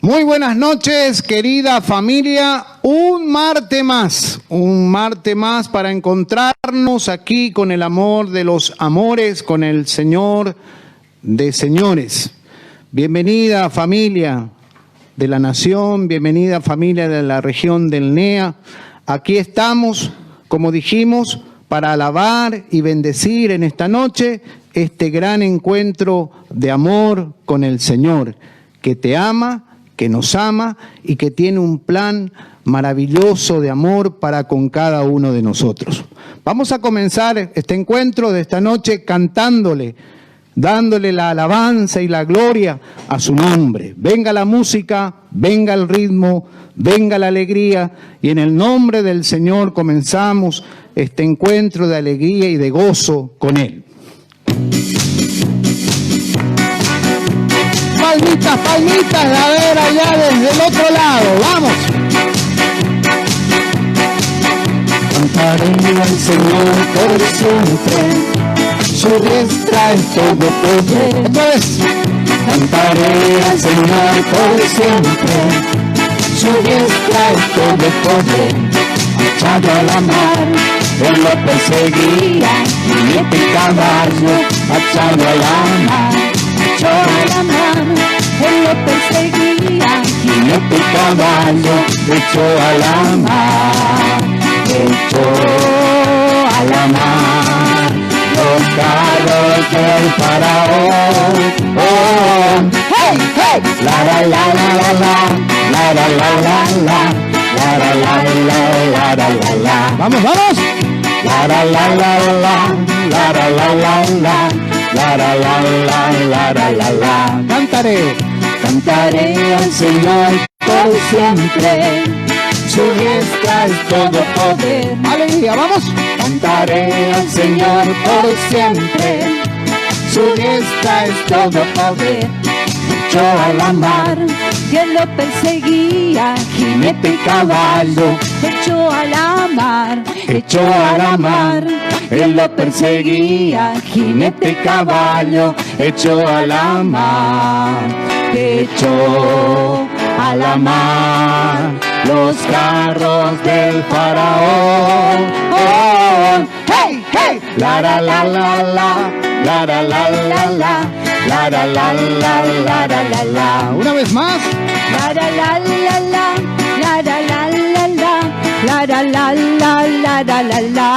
Muy buenas noches, querida familia. Un martes más para encontrarnos aquí con el amor de los amores, con el Señor de señores. Bienvenida familia de la nación, bienvenida familia de la región del NEA. Aquí estamos, como dijimos, para alabar y bendecir en esta noche este gran encuentro de amor con el Señor, que te ama, que nos ama y que tiene un plan maravilloso de amor para con cada uno de nosotros. Vamos a comenzar este encuentro de esta noche cantándole, dándole la alabanza y la gloria a su nombre. Venga la música, venga el ritmo, venga la alegría, y en el nombre del Señor comenzamos este encuentro de alegría y de gozo con Él. Palmitas, palmitas, a ver allá desde el otro lado, vamos. Cantaré al Señor por siempre, su diestra es todo poder. Otra vez. Cantaré al Señor por siempre, su diestra es todo poder. Echado a la mar, él lo perseguía, y este caballo, echado a la mar. Echó a la mar, él lo perseguía, y este caballo echó a la mar, echó a la mar los carros del faraón. Oh, hey, hey, la la la la la la la la la la la la la la. Vamos, vamos. La la la la la la la la la la. La la la la la la la. Cantaré, cantaré al Señor por siempre, su diestra es todo poder. alegría, vamos. Cantaré al Señor por siempre, su diestra es todo poder. Echó a la mar, que lo perseguía, jinete y caballo, echó a la mar, echó a la mar, él lo perseguía, jinete y caballo, echó a la mar, echó a la mar los carros del faraón. Oh, hey, hey, la la la la la, la la la la la, la la la la la la la. Una vez más. la la la la la, la la la la la, la la la la la la la.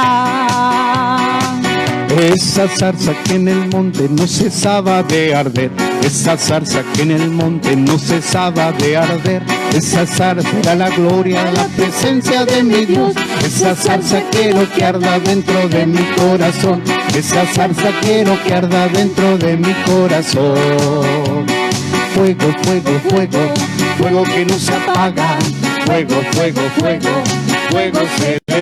Esa zarza que en el monte no cesaba de arder, esa zarza que en el monte no cesaba de arder, esa zarza era la gloria, la presencia de mi Dios, esa zarza quiero que arda dentro de mi corazón, esa zarza quiero que arda dentro de mi corazón. Fuego, fuego, fuego, fuego que no se apaga, fuego, fuego, fuego, fuego celestial.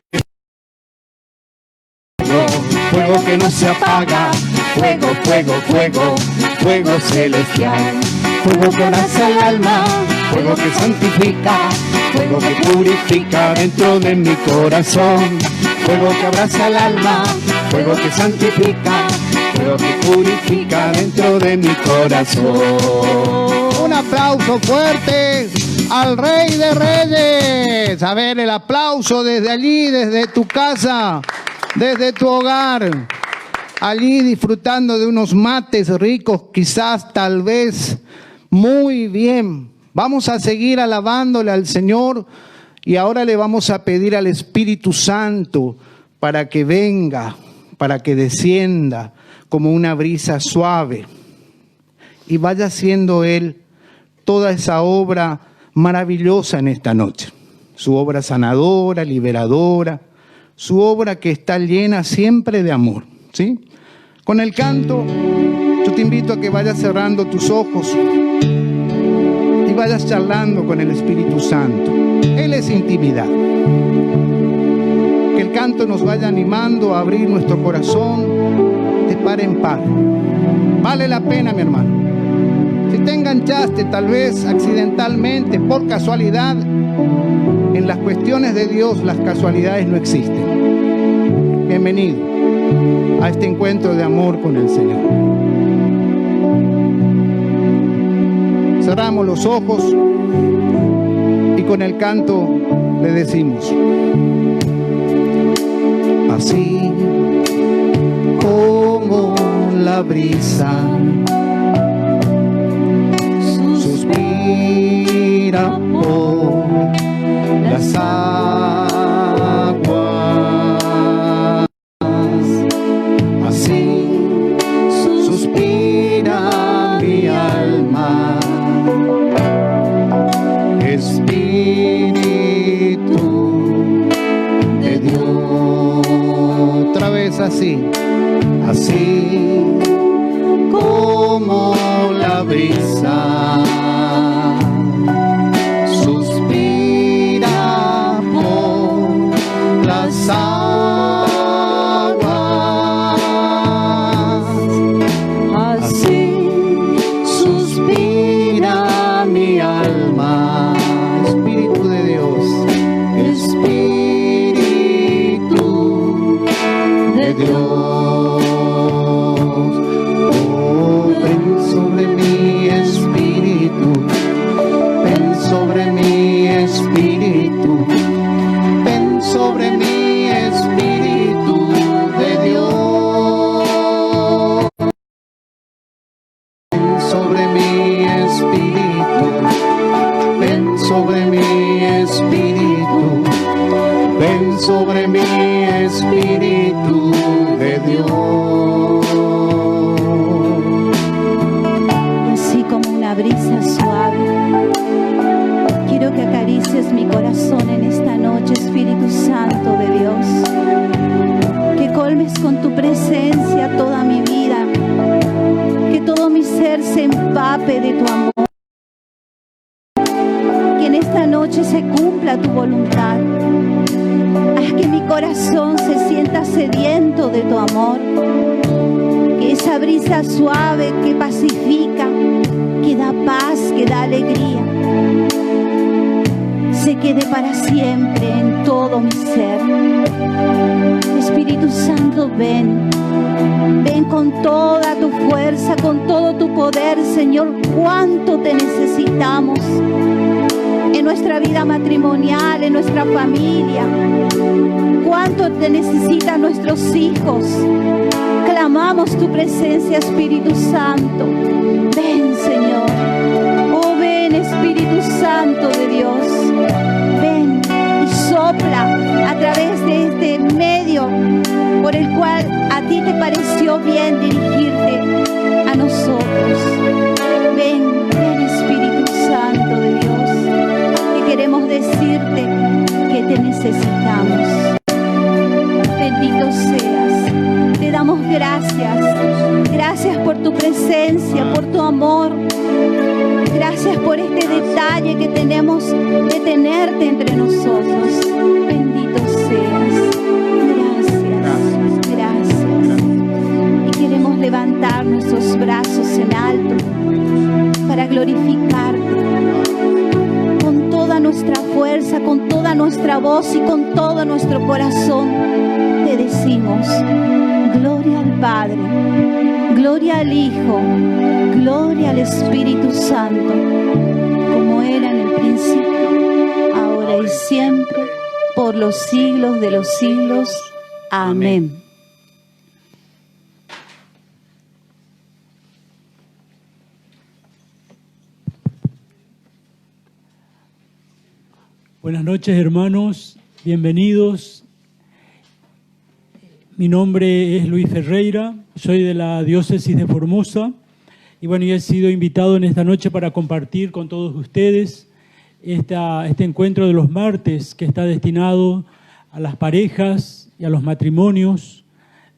Fuego que no se apaga, fuego, fuego, fuego, fuego celestial. Fuego que abraza el alma, fuego que santifica, fuego que purifica dentro de mi corazón. Fuego que abraza el alma, fuego que santifica, fuego que purifica dentro de mi corazón. Un aplauso fuerte al Rey de Reyes. A ver, el aplauso desde allí, desde tu casa, desde tu hogar, allí disfrutando de unos mates ricos, quizás, tal vez, muy bien. Vamos a seguir alabándole al Señor y ahora le vamos a pedir al Espíritu Santo para que venga, para que descienda como una brisa suave y vaya haciendo Él toda esa obra maravillosa en esta noche. Su obra sanadora, liberadora, su obra que está llena siempre de amor, ¿sí? Con el canto, yo te invito a que vayas cerrando tus ojos y vayas charlando con el Espíritu Santo. Él es intimidad. Que el canto nos vaya animando a abrir nuestro corazón de par en par. Vale la pena, mi hermano. Si te enganchaste tal vez accidentalmente, por casualidad, en las cuestiones de Dios las casualidades no existen. Bienvenido a este encuentro de amor con el Señor. Cerramos los ojos y con el canto le decimos: así como la brisa suspira por las aguas, así suspira mi alma, Espíritu de Dios. Otra vez así, así como la brisa suspira por las aguas, así suspira mi alma, Espíritu de Dios, Espíritu de Dios. Oh, ven sobre mi espíritu, ven sobre mi espíritu, ven sobre mi espíritu de Dios, ven sobre mi espíritu, ven sobre mi espíritu, ven sobre mi espíritu de Dios. Y así como una brisa suave, quiero que acaricies mi corazón en esta noche, Espíritu Santo de Dios. Que colmes con tu presencia toda mi vida, que todo mi ser se empape de tu amor. Que en esta noche se cumpla tu voluntad. Haz que mi corazón se sienta sediento de tu amor. Que esa brisa suave que pacifica, que da paz, que da alegría, se quede para siempre en todo mi ser. Espíritu Santo, ven. Ven con toda tu fuerza, con todo tu poder, Señor. Cuánto te necesitamos en nuestra vida matrimonial, en nuestra familia. Cuánto te necesitan nuestros hijos. Clamamos tu presencia, Espíritu Santo. Ven, Señor. Oh, ven, Espíritu Santo de Dios. Ven y sopla a través de este medio por el cual a ti te pareció bien dirigirte a nosotros. Ven, ven, Espíritu Santo de Dios, que queremos decirte que te necesitamos. Bendito seas. Te damos gracias. Gracias por tu presencia, por tu amor. Gracias por este detalle que tenemos de tenerte entre nosotros. Bendito seas. Gracias. Gracias. Y queremos levantar nuestros brazos en alto para glorificarte con toda nuestra fuerza, con toda nuestra voz y con todo nuestro corazón. Te decimos: gloria al Padre, gloria al Hijo, gloria al Espíritu Santo, como era en el principio, ahora y siempre, por los siglos de los siglos. Amén. Buenas noches, hermanos, bienvenidos. Mi nombre es Luis Ferreira, soy de la diócesis de Formosa y bueno, yo he sido invitado en esta noche para compartir con todos ustedes este encuentro de los martes que está destinado a las parejas y a los matrimonios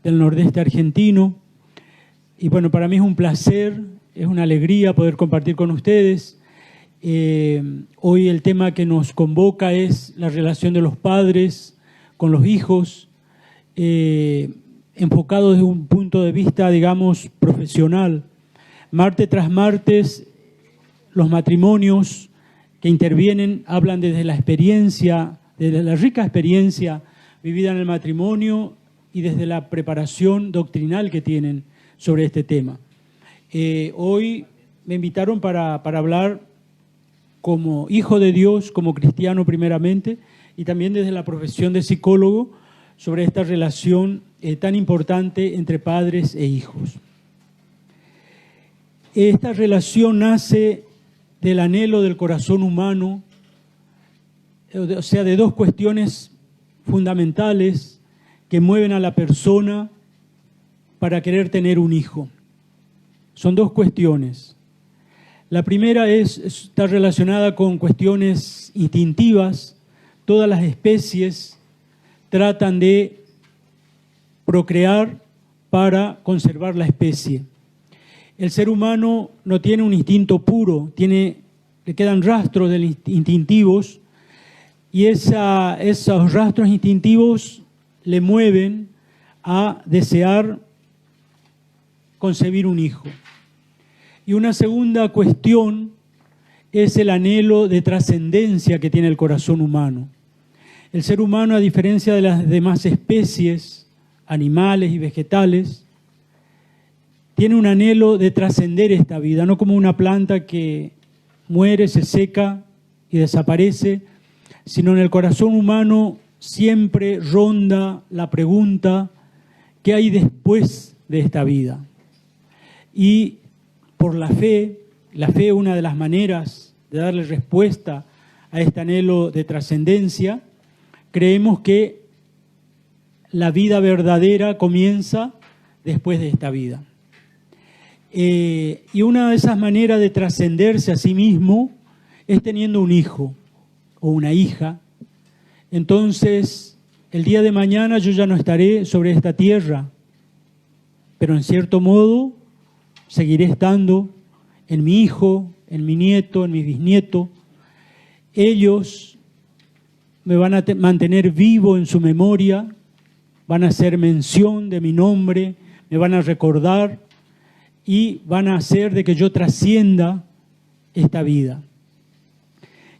del nordeste argentino. Y bueno, para mí es un placer, es una alegría poder compartir con ustedes. Hoy el tema que nos convoca es la relación de los padres con los hijos, enfocado desde un punto de vista, digamos, profesional. Martes tras martes, los matrimonios que intervienen hablan desde la experiencia, desde la rica experiencia vivida en el matrimonio y desde la preparación doctrinal que tienen sobre este tema. Hoy me invitaron para hablar como hijo de Dios, como cristiano primeramente, y también desde la profesión de psicólogo, sobre esta relación tan importante entre padres e hijos. Esta relación nace del anhelo del corazón humano, o sea, de dos cuestiones fundamentales que mueven a la persona para querer tener un hijo. Son dos cuestiones. La primera está relacionada con cuestiones instintivas. Todas las especies tratan de procrear para conservar la especie. El ser humano no tiene un instinto puro, le quedan rastros instintivos, y esos rastros instintivos le mueven a desear concebir un hijo. Y una segunda cuestión es el anhelo de trascendencia que tiene el corazón humano. El ser humano, a diferencia de las demás especies, animales y vegetales, tiene un anhelo de trascender esta vida, no como una planta que muere, se seca y desaparece, sino en el corazón humano siempre ronda la pregunta: ¿qué hay después de esta vida? Y por la fe es una de las maneras de darle respuesta a este anhelo de trascendencia. Creemos que la vida verdadera comienza después de esta vida. Y una de esas maneras de trascenderse a sí mismo es teniendo un hijo o una hija. Entonces, el día de mañana yo ya no estaré sobre esta tierra, pero en cierto modo seguiré estando en mi hijo, en mi nieto, en mi bisnieto. Ellos me van a mantener vivo en su memoria, van a hacer mención de mi nombre, me van a recordar y van a hacer de que yo trascienda esta vida.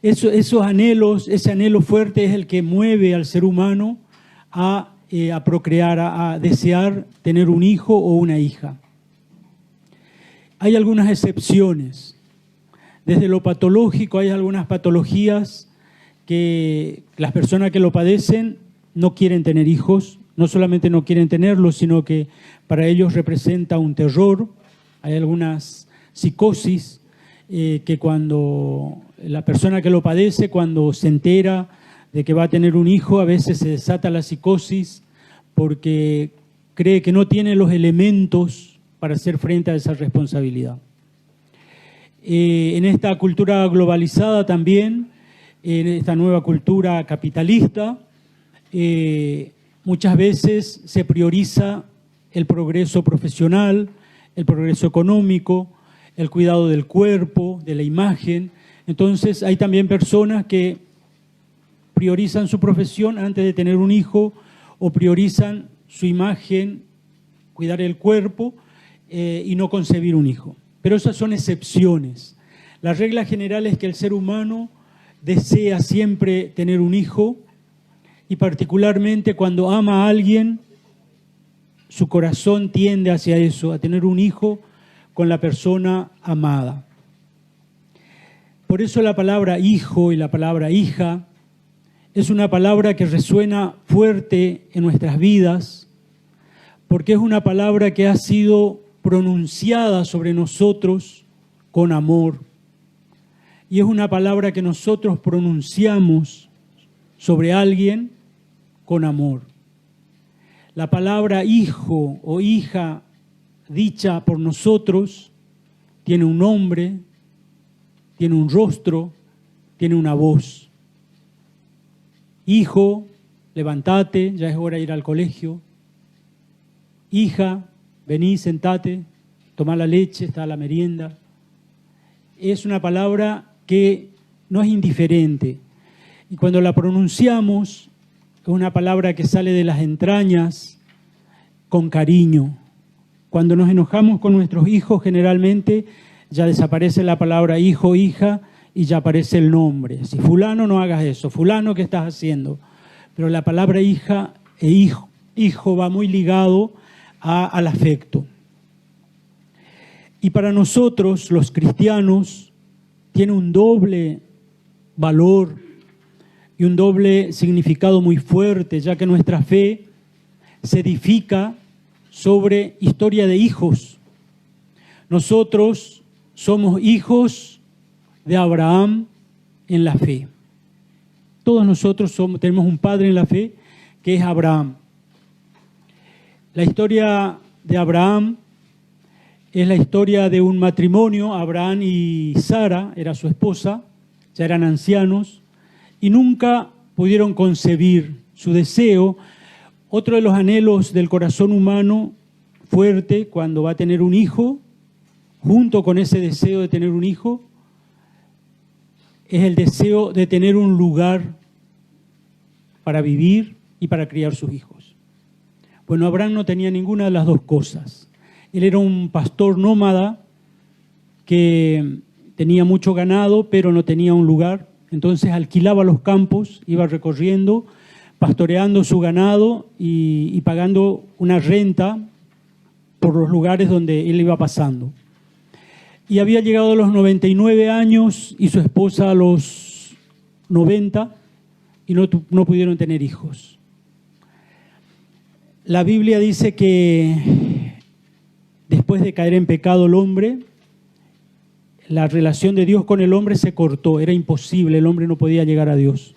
Esos anhelos, ese anhelo fuerte es el que mueve al ser humano a procrear, a desear tener un hijo o una hija. Hay algunas excepciones. Desde lo patológico hay algunas patologías que las personas que lo padecen no quieren tener hijos, no solamente no quieren tenerlos, sino que para ellos representa un terror. Hay algunas psicosis que cuando la persona que lo padece, cuando se entera de que va a tener un hijo, a veces se desata la psicosis porque cree que no tiene los elementos para hacer frente a esa responsabilidad. En esta cultura globalizada también, en esta nueva cultura capitalista, muchas veces se prioriza el progreso profesional, el progreso económico, el cuidado del cuerpo, de la imagen. Entonces hay también personas que priorizan su profesión antes de tener un hijo, o priorizan su imagen, cuidar el cuerpo y no concebir un hijo. Pero esas son excepciones. La regla general es que el ser humano desea siempre tener un hijo, y particularmente cuando ama a alguien, su corazón tiende hacia eso, a tener un hijo con la persona amada. Por eso la palabra hijo y la palabra hija es una palabra que resuena fuerte en nuestras vidas, porque es una palabra que ha sido pronunciada sobre nosotros con amor. Y es una palabra que nosotros pronunciamos sobre alguien con amor. La palabra hijo o hija dicha por nosotros tiene un nombre, tiene un rostro, tiene una voz. Hijo, levántate, ya es hora de ir al colegio. Hija, vení, sentate, tomá la leche, está la merienda. Es una palabra que no es indiferente. Y cuando la pronunciamos, es una palabra que sale de las entrañas con cariño. Cuando nos enojamos con nuestros hijos, generalmente ya desaparece la palabra hijo, hija, y ya aparece el nombre. Si fulano, no hagas eso. Fulano, ¿qué estás haciendo? Pero la palabra hija e hijo va muy ligado al afecto. Y para nosotros, los cristianos, tiene un doble valor y un doble significado muy fuerte, ya que nuestra fe se edifica sobre historia de hijos. Nosotros somos hijos de Abraham en la fe. Todos nosotros tenemos un padre en la fe que es Abraham. La historia de Abraham es la historia de un matrimonio. Abraham y Sara, era su esposa, ya eran ancianos y nunca pudieron concebir. Su deseo, otro de los anhelos del corazón humano fuerte cuando va a tener un hijo, junto con ese deseo de tener un hijo, es el deseo de tener un lugar para vivir y para criar sus hijos. Bueno, Abraham no tenía ninguna de las dos cosas. Él era un pastor nómada que tenía mucho ganado, pero no tenía un lugar. Entonces alquilaba los campos, iba recorriendo, pastoreando su ganado y pagando una renta por los lugares donde él iba pasando. Y había llegado a los 99 años y su esposa a los 90 y no pudieron tener hijos. La Biblia dice que después de caer en pecado el hombre, la relación de Dios con el hombre se cortó, era imposible, el hombre no podía llegar a Dios.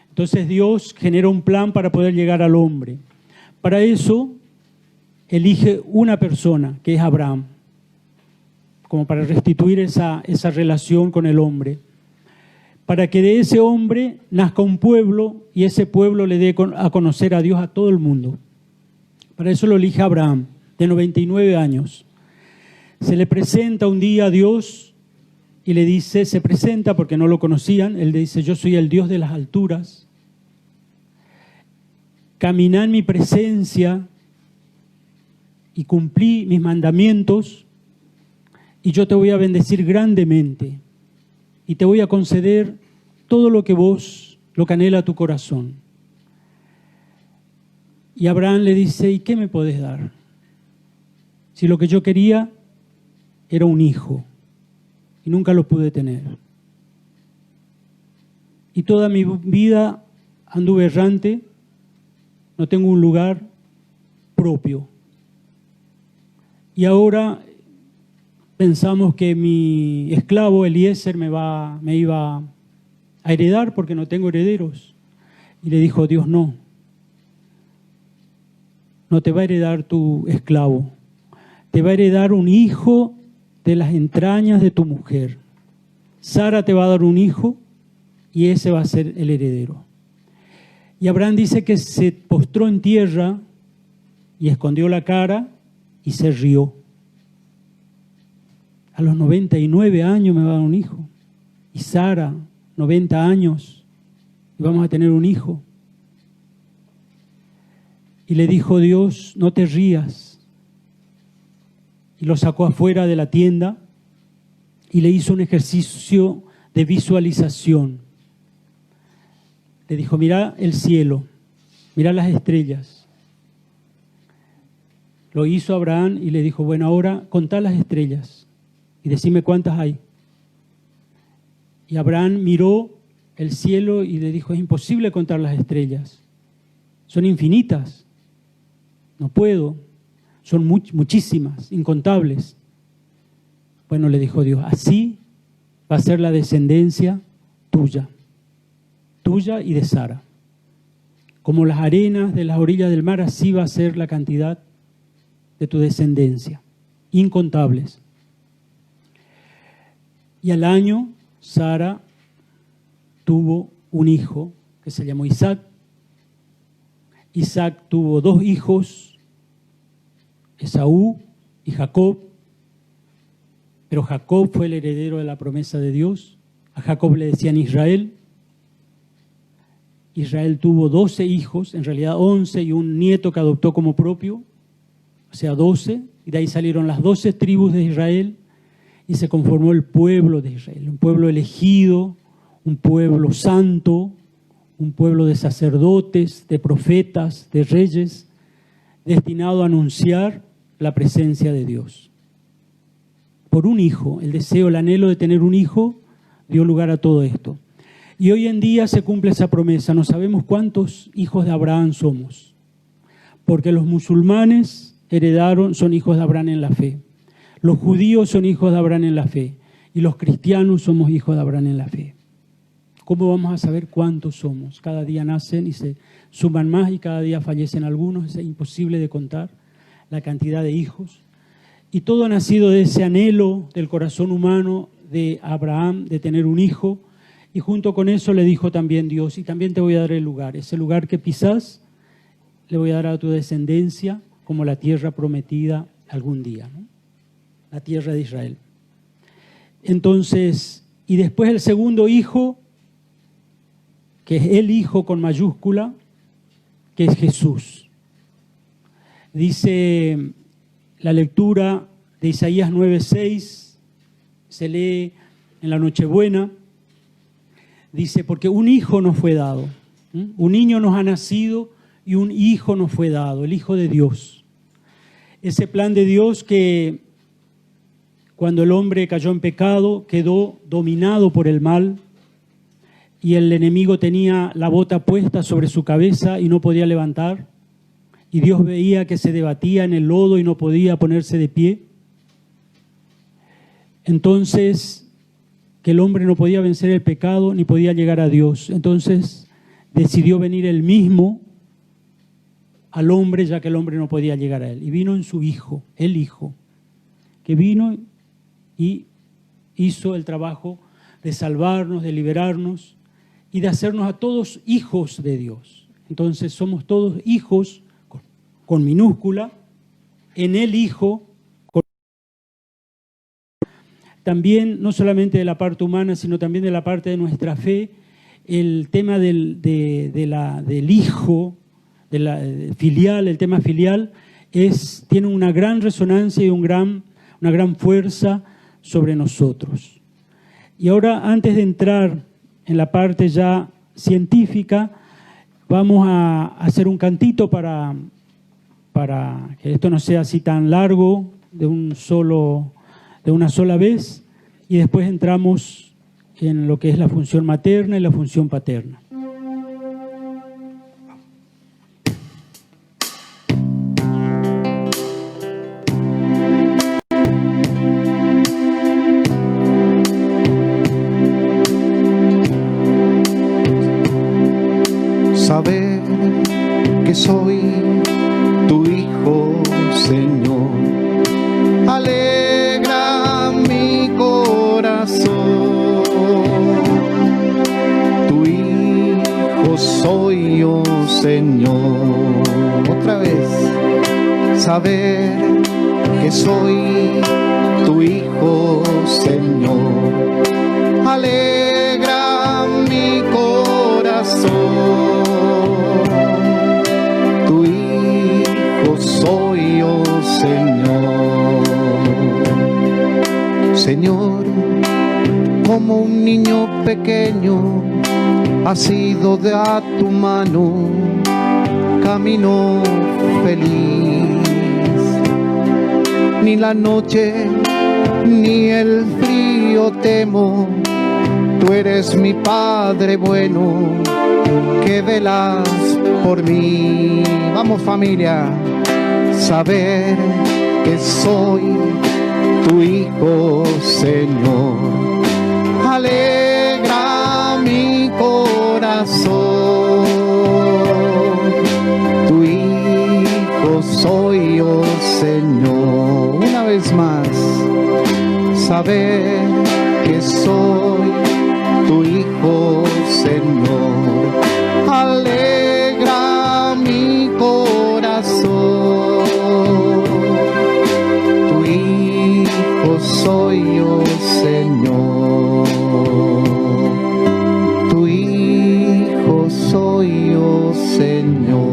Entonces Dios genera un plan para poder llegar al hombre. Para eso elige una persona, que es Abraham, como para restituir esa relación con el hombre, para que de ese hombre nazca un pueblo y ese pueblo le dé a conocer a Dios a todo el mundo. Para eso lo elige Abraham, de 99 años. Se le presenta un día a Dios y le dice, se presenta porque no lo conocían, él le dice, yo soy el Dios de las alturas, caminá en mi presencia y cumplí mis mandamientos y yo te voy a bendecir grandemente y te voy a conceder todo lo que anhela tu corazón. Y Abraham le dice, ¿y qué me podés dar? Si lo que yo quería era un hijo y nunca lo pude tener. Y toda mi vida anduve errante, no tengo un lugar propio. Y ahora pensamos que mi esclavo Eliezer me iba a heredar porque no tengo herederos. Y le dijo Dios, no te va a heredar tu esclavo, te va a heredar un hijo de las entrañas de tu mujer. Sara te va a dar un hijo y ese va a ser el heredero. Y Abraham dice que se postró en tierra y escondió la cara y se rió. A los 99 años me va a dar un hijo. Y Sara, 90 años, y vamos a tener un hijo. Y le dijo Dios, no te rías. Y lo sacó afuera de la tienda y le hizo un ejercicio de visualización. Le dijo, mira el cielo, mira las estrellas. Lo hizo Abraham y le dijo, bueno, ahora contá las estrellas y decime cuántas hay. Y Abraham miró el cielo y le dijo, es imposible contar las estrellas. Son infinitas. No puedo. Son muchísimas, incontables. Bueno, le dijo Dios, así va a ser la descendencia tuya y de Sara. Como las arenas de las orillas del mar, así va a ser la cantidad de tu descendencia, incontables. Y al año, Sara tuvo un hijo que se llamó Isaac. Isaac tuvo 2 hijos, Esaú y Jacob, pero Jacob fue el heredero de la promesa de Dios. A Jacob le decían Israel. Israel tuvo 12 hijos, en realidad 11 y un nieto que adoptó como propio, o sea 12, y de ahí salieron las 12 tribus de Israel y se conformó el pueblo de Israel, un pueblo elegido, un pueblo santo, un pueblo de sacerdotes, de profetas, de reyes, destinado a anunciar la presencia de Dios. por un hijo. El deseo, el anhelo de tener un hijo dio lugar a todo esto. Y hoy en día se cumple esa promesa. No sabemos cuántos hijos de Abraham somos, porque los musulmanes son hijos de Abraham en la fe. Los judíos son hijos de Abraham en la fe. Y los cristianos somos hijos de Abraham en la fe. ¿Cómo vamos a saber cuántos somos? Cada día nacen y se suman más y cada día fallecen algunos. Es imposible de contar la cantidad de hijos. Y todo ha nacido de ese anhelo del corazón humano de Abraham de tener un hijo. Y junto con eso le dijo también Dios, y también te voy a dar el lugar. Ese lugar que pisás le voy a dar a tu descendencia como la tierra prometida algún día, ¿no? La tierra de Israel. Entonces, y después el segundo hijo, que es el hijo con mayúscula, que es Jesús. Dice la lectura de Isaías 9:6, se lee en la Nochebuena, dice, porque un hijo nos fue dado, un niño nos ha nacido y un hijo nos fue dado, el Hijo de Dios. Ese plan de Dios que cuando el hombre cayó en pecado quedó dominado por el mal y el enemigo tenía la bota puesta sobre su cabeza y no podía levantar, y Dios veía que se debatía en el lodo y no podía ponerse de pie. Entonces, que el hombre no podía vencer el pecado ni podía llegar a Dios. Entonces decidió venir él mismo al hombre, ya que el hombre no podía llegar a él. Y vino en su Hijo, el Hijo, que vino y hizo el trabajo de salvarnos, de liberarnos y de hacernos a todos hijos de Dios. Entonces somos todos hijos con minúscula, en el Hijo. También, no solamente de la parte humana, sino también de la parte de nuestra fe, el tema del hijo, filial, el tema filial, tiene una gran resonancia y una gran fuerza sobre nosotros. Y ahora, antes de entrar en la parte ya científica, vamos a hacer un cantito para que esto no sea así tan largo, de una sola vez, y después entramos en lo que es la función materna y la función paterna. Saber que soy tu hijo, Señor, alegra mi corazón. Tu hijo soy yo, Señor. Otra vez, saber que soy tu hijo, Señor, alegra mi corazón. Tu hijo soy yo, Señor. Señor, como un niño pequeño, asido de a tu mano, camino feliz. Ni la noche ni el frío temo, tú eres mi Padre bueno, que velas por mí. Vamos, familia, saber que soy tu hijo, Señor, alegra mi corazón. Tu hijo soy yo, Señor. Una vez más, saber que soy tu hijo, Señor, alegra mi corazón. Tu hijo soy yo, Señor. Tu hijo soy yo, Señor.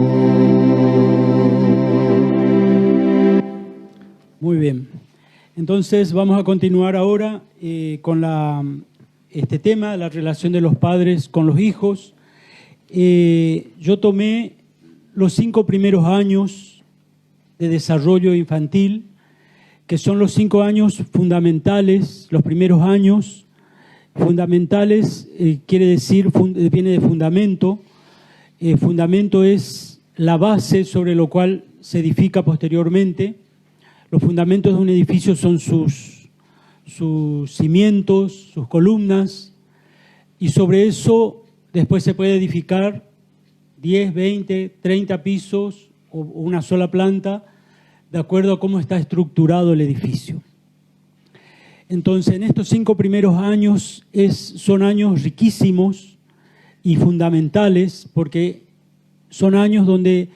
Muy bien. Entonces vamos a continuar ahora con este tema, la relación de los padres con los hijos. Yo tomé los 5 primeros años de desarrollo infantil que son los 5 años fundamentales, los primeros años. Fundamentales quiere decir, viene de fundamento. Fundamento es la base sobre lo cual se edifica posteriormente. Los fundamentos de un edificio son sus cimientos, sus columnas, y sobre eso después se puede edificar 10, 20, 30 pisos o una sola planta, de acuerdo a cómo está estructurado el edificio. Entonces, en estos 5 primeros años son años riquísimos y fundamentales, porque son años donde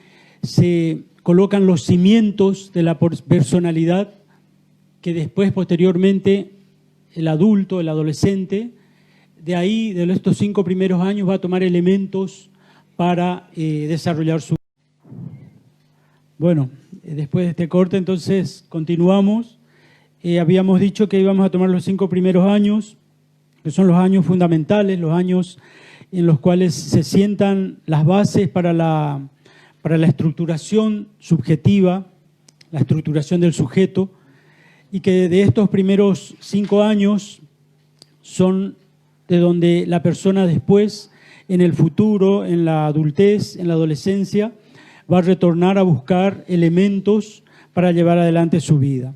se colocan los cimientos de la personalidad que después, posteriormente, el adulto, el adolescente, de ahí, de estos 5 primeros años, va a tomar elementos para desarrollar su... Bueno, después de este corte, entonces, continuamos. Habíamos dicho que íbamos a tomar los 5 primeros años, que son los años fundamentales, los años en los cuales se sientan las bases para la estructuración subjetiva, la estructuración del sujeto, y que de estos primeros 5 años son de donde la persona después, en el futuro, en la adultez, en la adolescencia, va a retornar a buscar elementos para llevar adelante su vida.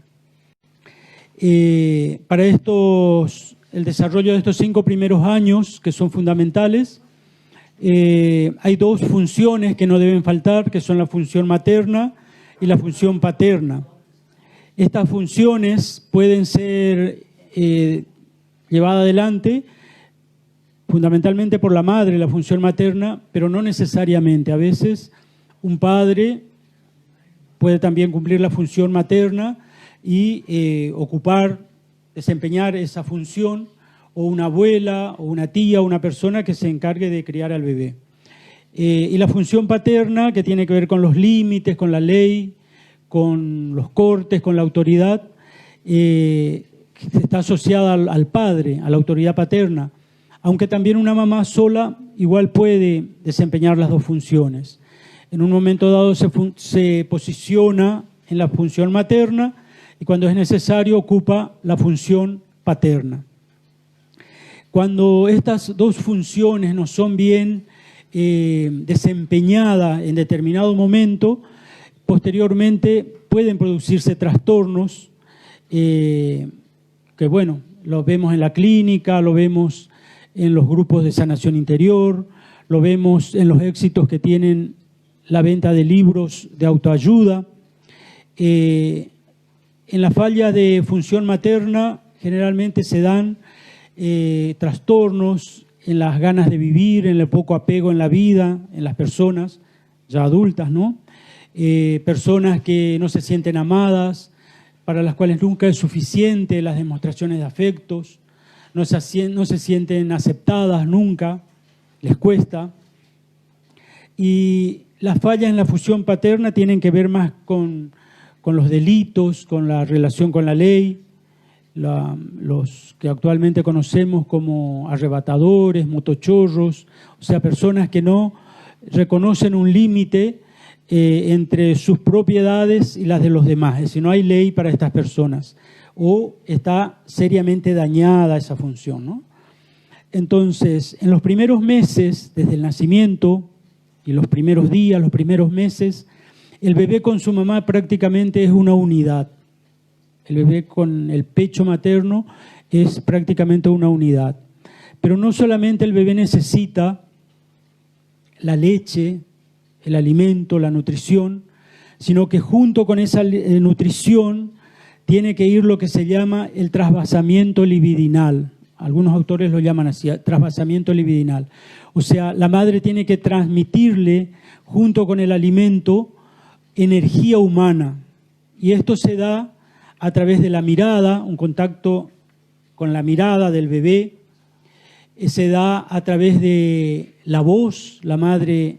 Para el desarrollo de estos 5 primeros años, que son fundamentales, hay 2 funciones que no deben faltar, que son la función materna y la función paterna. Estas funciones pueden ser llevadas adelante fundamentalmente por la madre, la función materna, pero no necesariamente. A veces un padre puede también cumplir la función materna y desempeñar esa función, o una abuela, o una tía, o una persona que se encargue de criar al bebé. Y la función paterna, que tiene que ver con los límites, con la ley, con los cortes, con la autoridad, está asociada al padre, a la autoridad paterna, aunque también una mamá sola igual puede desempeñar las 2 funciones. En un momento dado se posiciona en la función materna y cuando es necesario ocupa la función paterna. Cuando estas 2 funciones no son bien desempeñadas en determinado momento, posteriormente pueden producirse trastornos que, bueno, los vemos en la clínica, lo vemos en los grupos de sanación interior, lo vemos en los éxitos que tienen la venta de libros de autoayuda. En la falla de función materna generalmente se dan trastornos en las ganas de vivir, en el poco apego en la vida, en las personas ya adultas, ¿no? Personas que no se sienten amadas, para las cuales nunca es suficiente las demostraciones de afectos, no se sienten aceptadas nunca, les cuesta. Y las fallas en la función paterna tienen que ver más con los delitos, con la relación con la ley, los que actualmente conocemos como arrebatadores, motochorros, o sea, personas que no reconocen un límite entre sus propiedades y las de los demás, es decir, no hay ley para estas personas, o está seriamente dañada esa función, ¿no? Entonces, en los primeros meses, desde el nacimiento, y los primeros días, los primeros meses, el bebé con su mamá prácticamente es una unidad. El bebé con el pecho materno es prácticamente una unidad. Pero no solamente el bebé necesita la leche, el alimento, la nutrición, sino que junto con esa nutrición tiene que ir lo que se llama el trasvasamiento libidinal. Algunos autores lo llaman así, trasvasamiento libidinal. O sea, la madre tiene que transmitirle, junto con el alimento, energía humana. Y esto se da a través de la mirada, un contacto con la mirada del bebé. Se da a través de la voz, la madre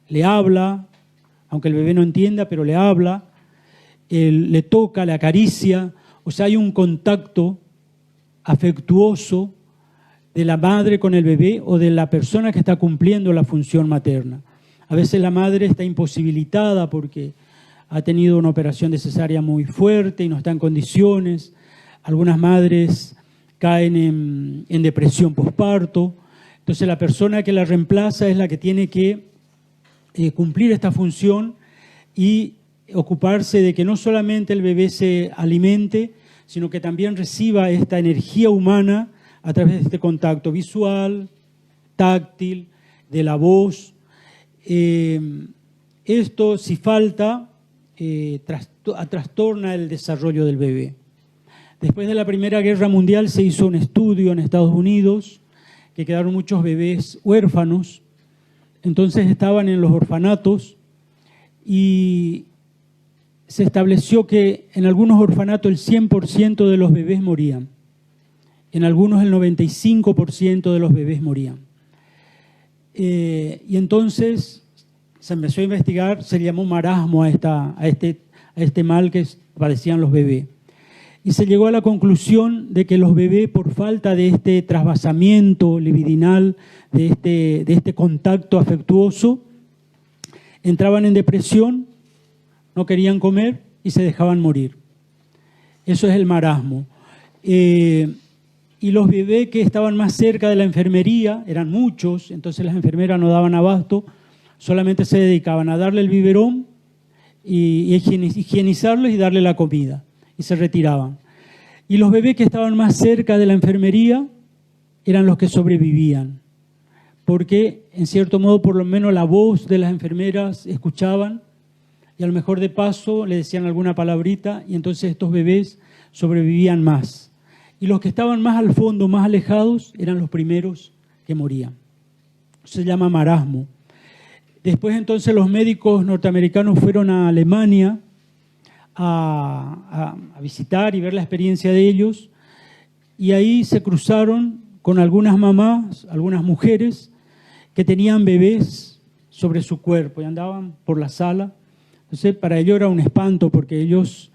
le habla, aunque el bebé no entienda, pero le habla. Le toca, le acaricia. O sea, hay un contacto afectuoso de la madre con el bebé o de la persona que está cumpliendo la función materna. A veces la madre está imposibilitada porque ha tenido una operación de cesárea muy fuerte y no está en condiciones. Algunas madres caen en depresión posparto. Entonces la persona que la reemplaza es la que tiene que cumplir esta función y ocuparse de que no solamente el bebé se alimente, sino que también reciba esta energía humana a través de este contacto visual, táctil, de la voz. Esto, si falta, trastorna el desarrollo del bebé. Después de la Primera Guerra Mundial se hizo un estudio en Estados Unidos que quedaron muchos bebés huérfanos, entonces estaban en los orfanatos y se estableció que en algunos orfanatos el 100% de los bebés morían, en algunos el 95% de los bebés morían. Y entonces se empezó a investigar, se llamó marasmo a este mal que padecían los bebés. Y se llegó a la conclusión de que los bebés, por falta de este trasvasamiento libidinal, de este contacto afectuoso, entraban en depresión, no querían comer y se dejaban morir. Eso es el marasmo. Y los bebés que estaban más cerca de la enfermería, eran muchos, entonces las enfermeras no daban abasto, solamente se dedicaban a darle el biberón y higienizarles y darle la comida. Y se retiraban. Y los bebés que estaban más cerca de la enfermería eran los que sobrevivían, porque en cierto modo por lo menos la voz de las enfermeras escuchaban y a lo mejor de paso le decían alguna palabrita y entonces estos bebés sobrevivían más. Y los que estaban más al fondo, más alejados, eran los primeros que morían. Se llama marasmo. Después entonces los médicos norteamericanos fueron a Alemania a visitar y ver la experiencia de ellos, y ahí se cruzaron con algunas mamás, algunas mujeres que tenían bebés sobre su cuerpo y andaban por la sala. Entonces para ellos era un espanto porque ellos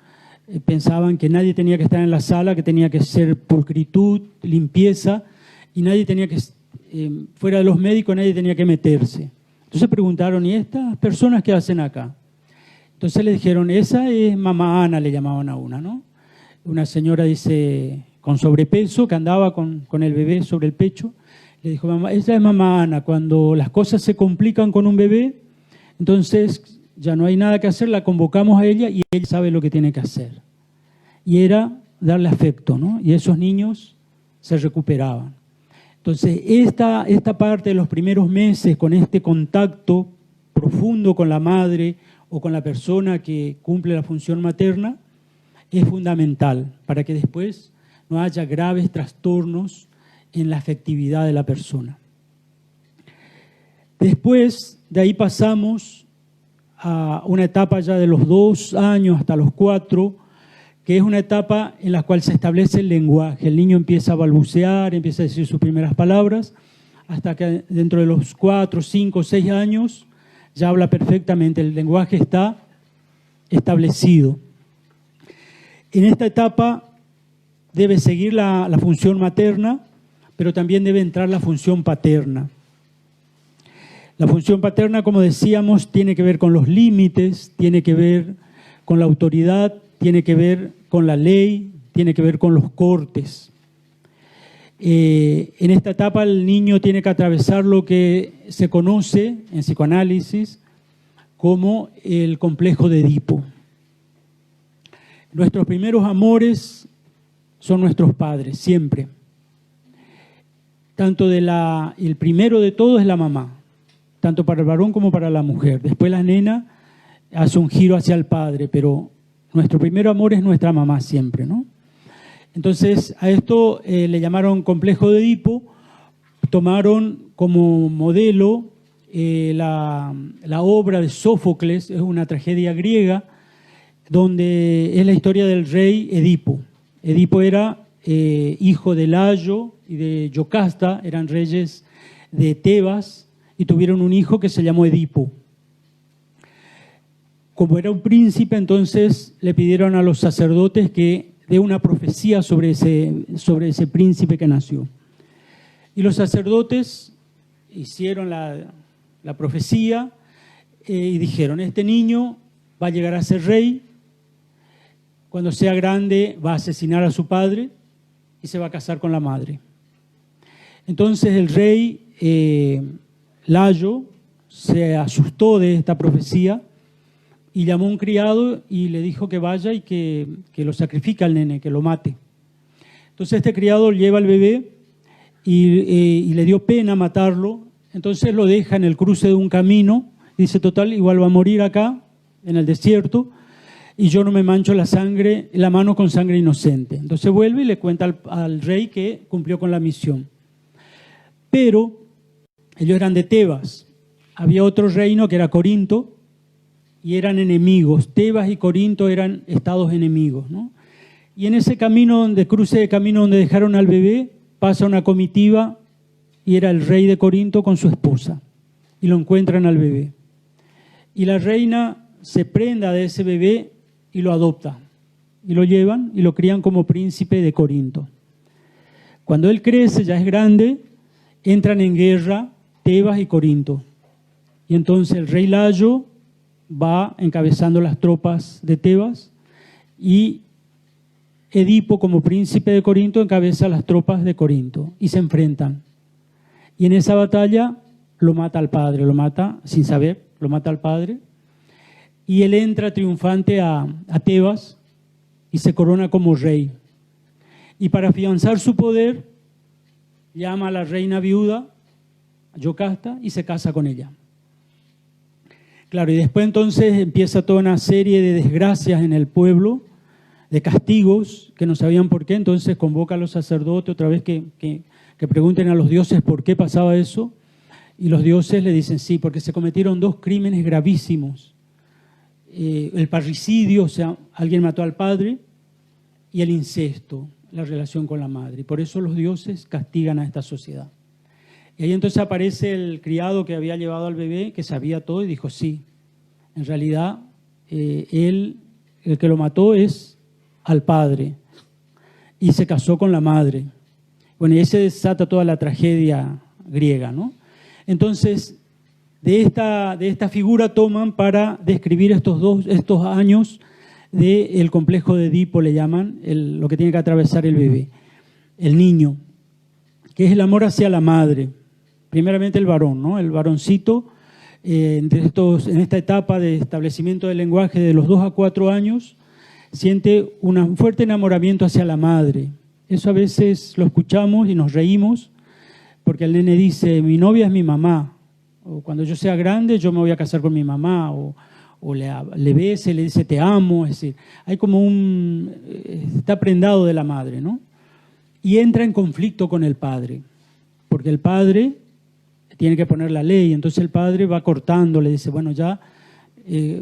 pensaban que nadie tenía que estar en la sala, que tenía que ser pulcritud, limpieza, y nadie tenía que, fuera de los médicos, nadie tenía que meterse. Entonces preguntaron, ¿y estas personas qué hacen acá? Entonces le dijeron, esa es mamá Ana, le llamaban a una, ¿no? Una señora, dice, con sobrepeso, que andaba con el bebé sobre el pecho. Le dijo, mamá, esa es mamá Ana. Cuando las cosas se complican con un bebé, entonces ya no hay nada que hacer, la convocamos a ella y ella sabe lo que tiene que hacer. Y era darle afecto, ¿no? Y esos niños se recuperaban. Entonces, esta parte de los primeros meses, con este contacto profundo con la madre o con la persona que cumple la función materna, es fundamental para que después no haya graves trastornos en la afectividad de la persona. Después de ahí pasamos a una etapa ya de los 2 años hasta los 4, que es una etapa en la cual se establece el lenguaje. El niño empieza a balbucear, empieza a decir sus primeras palabras, hasta que dentro de los 4, 5, 6 años ya habla perfectamente, el lenguaje está establecido. En esta etapa debe seguir la función materna, pero también debe entrar la función paterna. La función paterna, como decíamos, tiene que ver con los límites, tiene que ver con la autoridad, tiene que ver con la ley, tiene que ver con los cortes. En esta etapa el niño tiene que atravesar lo que se conoce en psicoanálisis como el complejo de Edipo. Nuestros primeros amores son nuestros padres, siempre. El primero de todos es la mamá, tanto para el varón como para la mujer. Después la nena hace un giro hacia el padre, pero nuestro primer amor es nuestra mamá siempre, ¿no? Entonces, a esto le llamaron complejo de Edipo, tomaron como modelo la obra de Sófocles, es una tragedia griega, donde es la historia del rey Edipo. Edipo era hijo de Layo y de Yocasta, eran reyes de Tebas, y tuvieron un hijo que se llamó Edipo. Como era un príncipe, entonces le pidieron a los sacerdotes que dé una profecía sobre ese príncipe que nació. Y los sacerdotes hicieron la profecía y dijeron, este niño va a llegar a ser rey, cuando sea grande va a asesinar a su padre y se va a casar con la madre. Entonces el rey Layo se asustó de esta profecía y llamó a un criado y le dijo que vaya y que lo sacrifique al nene, que lo mate. Entonces este criado lleva al bebé y le dio pena matarlo, entonces lo deja en el cruce de un camino, y dice, total, igual va a morir acá, en el desierto, y yo no me mancho la mano con sangre inocente. Entonces vuelve y le cuenta al rey que cumplió con la misión. Pero ellos eran de Tebas, había otro reino que era Corinto, y eran enemigos. Tebas y Corinto eran estados enemigos, ¿no? Y en ese camino, cruce de camino donde dejaron al bebé, pasa una comitiva y era el rey de Corinto con su esposa. Y lo encuentran al bebé. Y la reina se prenda de ese bebé y lo adopta. Y lo llevan y lo crían como príncipe de Corinto. Cuando él crece, ya es grande, entran en guerra Tebas y Corinto. Y entonces el rey Layo va encabezando las tropas de Tebas y Edipo, como príncipe de Corinto, encabeza las tropas de Corinto y se enfrentan. Y en esa batalla lo mata al padre, lo mata sin saber, lo mata al padre. Y él entra triunfante a Tebas y se corona como rey. Y para afianzar su poder, llama a la reina viuda, Yocasta, y se casa con ella. Claro, y después entonces empieza toda una serie de desgracias en el pueblo, de castigos que no sabían por qué, entonces convoca a los sacerdotes otra vez que pregunten a los dioses por qué pasaba eso, y los dioses le dicen sí, porque se cometieron 2 crímenes gravísimos, el parricidio, o sea, alguien mató al padre, y el incesto, la relación con la madre, y por eso los dioses castigan a esta sociedad. Y ahí entonces aparece el criado que había llevado al bebé, que sabía todo, y dijo sí, en realidad él, el que lo mató es al padre, y se casó con la madre. Bueno, y ahí se desata toda la tragedia griega, ¿no? Entonces, de esta figura toman para describir estos años del complejo de Edipo, le llaman, lo que tiene que atravesar el bebé, el niño, que es el amor hacia la madre. Primeramente el varón, ¿no? El varoncito, en esta etapa de establecimiento del lenguaje de los 2 a 4 años, siente un fuerte enamoramiento hacia la madre. Eso a veces lo escuchamos y nos reímos, porque el nene dice, mi novia es mi mamá, o cuando yo sea grande yo me voy a casar con mi mamá, o le besa y le dice te amo, es decir, hay como está prendado de la madre, ¿no? Y entra en conflicto con el padre, porque el padre tiene que poner la ley, entonces el padre va cortando, le dice, bueno ya,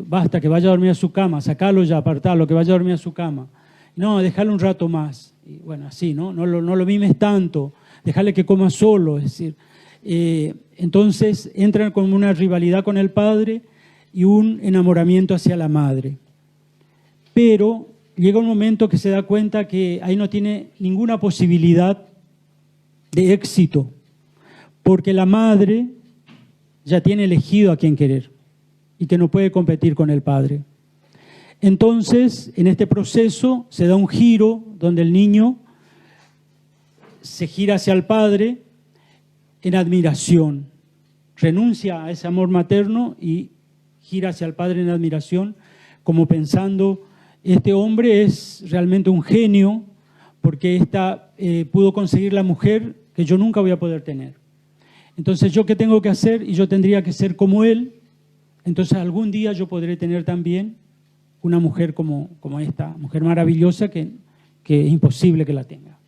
basta, que vaya a dormir a su cama, sacalo ya, apartalo, que vaya a dormir a su cama. No, déjalo un rato más. Y bueno, así, ¿no? No lo mimes tanto, déjale que coma solo. Es decir, entonces entran con una rivalidad con el padre y un enamoramiento hacia la madre. Pero llega un momento que se da cuenta que ahí no tiene ninguna posibilidad de éxito, porque la madre ya tiene elegido a quién querer y que no puede competir con el padre. Entonces, en este proceso se da un giro donde el niño se gira hacia el padre en admiración, renuncia a ese amor materno y gira hacia el padre en admiración, como pensando, este hombre es realmente un genio porque pudo conseguir la mujer que yo nunca voy a poder tener. Entonces, ¿yo qué tengo que hacer? Y yo tendría que ser como él. Entonces algún día yo podré tener también una mujer como esta, mujer maravillosa que es imposible que la tenga.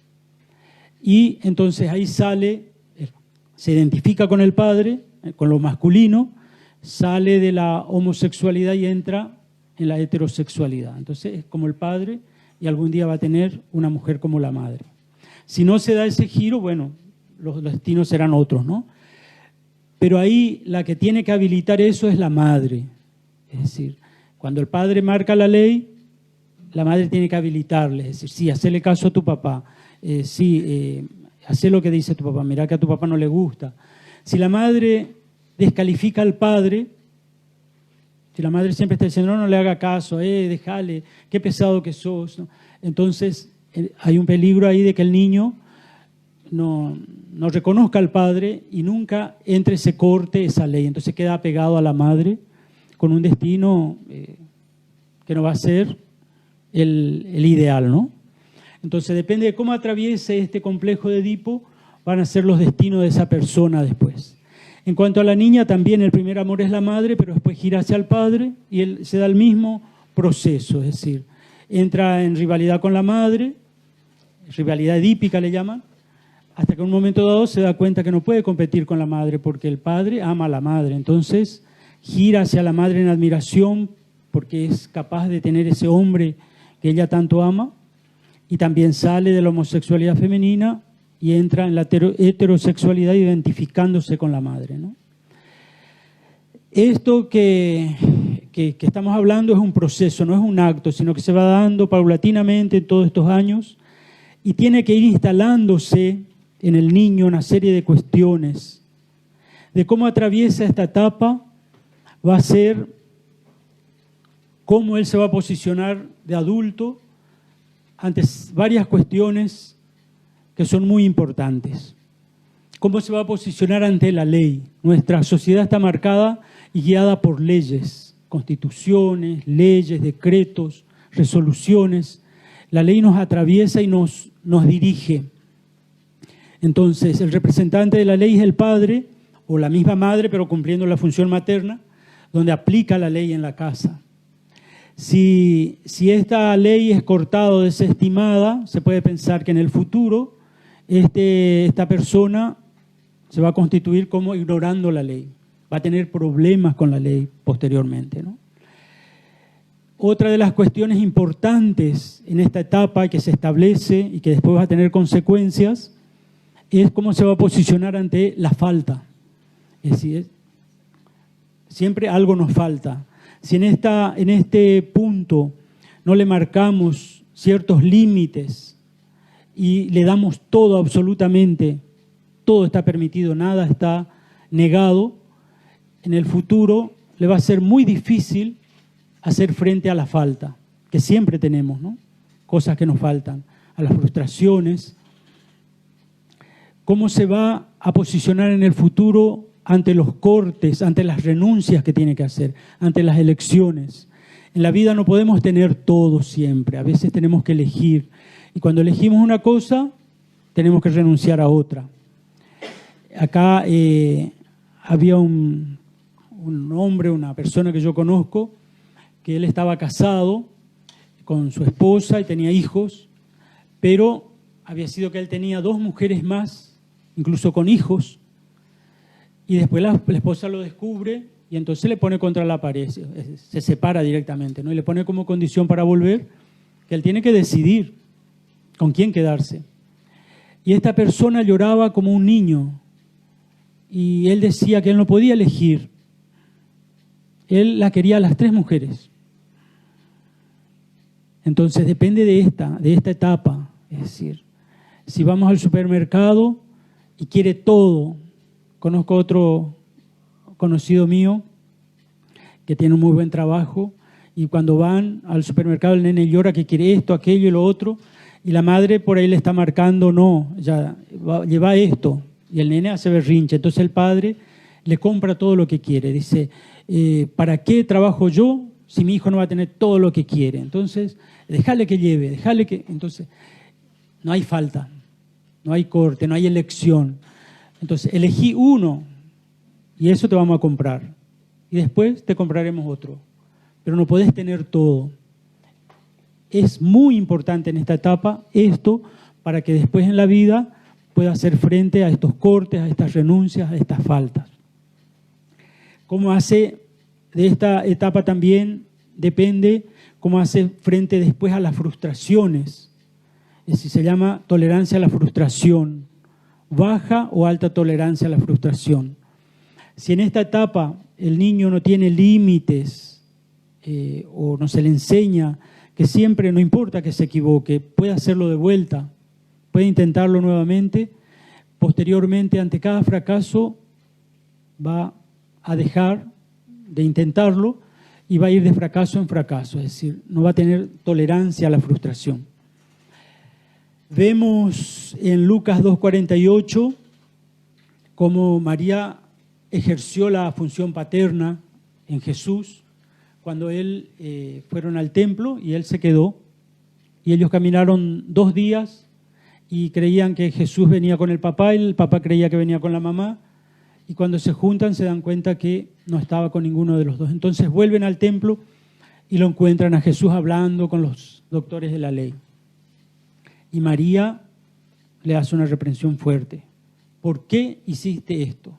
Y entonces ahí se identifica con el padre, con lo masculino, sale de la homosexualidad y entra en la heterosexualidad. Entonces es como el padre y algún día va a tener una mujer como la madre. Si no se da ese giro, bueno, los destinos serán otros, ¿no? Pero ahí la que tiene que habilitar eso es la madre. Es decir, cuando el padre marca la ley, la madre tiene que habilitarle. Es decir, sí, hacele caso a tu papá. Hacé lo que dice tu papá. Mirá que a tu papá no le gusta. Si la madre descalifica al padre, Si la madre siempre está diciendo, no, no le haga caso, déjale, qué pesado que sos, ¿no? Entonces hay un peligro ahí de que el niño no reconozca al padre y nunca se corte esa ley. Entonces queda apegado a la madre con un destino que no va a ser el ideal, ¿no? Entonces depende de cómo atraviese este complejo de Edipo, van a ser los destinos de esa persona después. En cuanto a la niña, también el primer amor es la madre, pero después gira hacia el padre y él se da el mismo proceso, es decir, entra en rivalidad con la madre, rivalidad edípica le llaman, hasta que en un momento dado se da cuenta que no puede competir con la madre porque el padre ama a la madre. Entonces gira hacia la madre en admiración porque es capaz de tener ese hombre que ella tanto ama, y también sale de la homosexualidad femenina y entra en la heterosexualidad identificándose con la madre, ¿no? Esto que estamos hablando es un proceso, no es un acto, sino que se va dando paulatinamente en todos estos años y tiene que ir instalándose en el niño una serie de cuestiones de cómo atraviesa esta etapa, va a ser cómo él se va a posicionar de adulto ante varias cuestiones que son muy importantes. ¿Cómo se va a posicionar ante la ley? Nuestra sociedad está marcada y guiada por leyes, constituciones, leyes, decretos, resoluciones. La ley nos atraviesa y nos dirige. Entonces, el representante de la ley es el padre, o la misma madre, pero cumpliendo la función materna, donde aplica la ley en la casa. Si esta ley es cortada o desestimada, se puede pensar que en el futuro esta persona se va a constituir como ignorando la ley. Va a tener problemas con la ley posteriormente, ¿no? Otra de las cuestiones importantes en esta etapa que se establece y que después va a tener consecuencias es cómo se va a posicionar ante la falta. Es decir, siempre algo nos falta. Si en este punto no le marcamos ciertos límites y le damos todo absolutamente, todo está permitido, nada está negado, en el futuro le va a ser muy difícil hacer frente a la falta, que siempre tenemos, ¿no? Cosas que nos faltan, a las frustraciones. ¿Cómo se va a posicionar en el futuro ante los cortes, ante las renuncias que tiene que hacer, ante las elecciones? En la vida no podemos tener todo siempre, a veces tenemos que elegir. Y cuando elegimos una cosa, tenemos que renunciar a otra. Acá había un hombre, una persona que yo conozco, que él estaba casado con su esposa y tenía hijos, pero había sido que él tenía 2 mujeres más, incluso con hijos, y después la esposa lo descubre y entonces le pone contra la pared, se separa directamente, ¿no? Y le pone como condición para volver que él tiene que decidir con quién quedarse. Y esta persona lloraba como un niño y él decía que él no podía elegir. Él la quería a las 3 mujeres. Entonces depende de esta etapa, es decir, si vamos al supermercado y quiere todo. Conozco otro conocido mío que tiene un muy buen trabajo y cuando van al supermercado el nene llora que quiere esto, aquello y lo otro y la madre por ahí le está marcando, no, ya lleva esto y el nene hace berrinche. Entonces el padre le compra todo lo que quiere. Dice, ¿para qué trabajo yo si mi hijo no va a tener todo lo que quiere? Entonces, déjale que lleve, déjale que... Entonces, no hay falta, no hay corte, no hay elección. Entonces, elegí uno y eso te vamos a comprar. Y después te compraremos otro. Pero no podés tener todo. Es muy importante en esta etapa esto para que después en la vida pueda hacer frente a estos cortes, a estas renuncias, a estas faltas. Cómo hace de esta etapa también depende cómo hace frente después a las frustraciones. Es decir, se llama tolerancia a la frustración. Baja o alta tolerancia a la frustración. Si en esta etapa el niño no tiene límites o no se le enseña que siempre, no importa que se equivoque, puede hacerlo de vuelta, puede intentarlo nuevamente, posteriormente ante cada fracaso va a dejar de intentarlo y va a ir de fracaso en fracaso, es decir, no va a tener tolerancia a la frustración. Vemos en Lucas 2:48 cómo María ejerció la función paterna en Jesús cuando él fueron al templo y él se quedó. Y ellos caminaron 2 días y creían que Jesús venía con el papá y el papá creía que venía con la mamá. Y cuando se juntan se dan cuenta que no estaba con ninguno de los dos. Entonces vuelven al templo y lo encuentran a Jesús hablando con los doctores de la ley. Y María le hace una reprensión fuerte. ¿Por qué hiciste esto?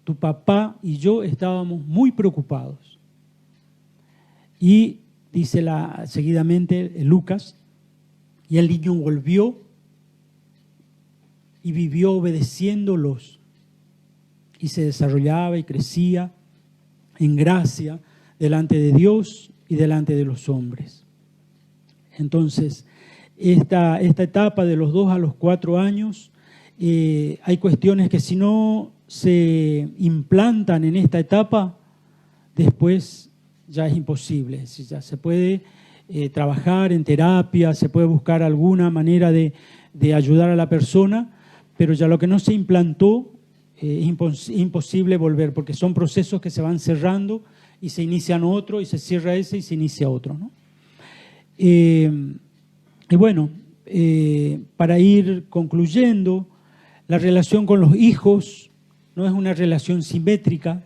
Tu papá y yo estábamos muy preocupados. Y dice seguidamente Lucas, y el niño volvió y vivió obedeciéndolos. Y se desarrollaba y crecía en gracia delante de Dios y delante de los hombres. Entonces, esta etapa de los 2 a los 4 años, hay cuestiones que si no se implantan en esta etapa, después ya es imposible. Es decir, ya se puede trabajar en terapia, se puede buscar alguna manera de ayudar a la persona, pero ya lo que no se implantó, es imposible volver, porque son procesos que se van cerrando y se inician otro, y se cierra ese y se inicia otro, ¿no? Y bueno, para ir concluyendo, la relación con los hijos no es una relación simétrica,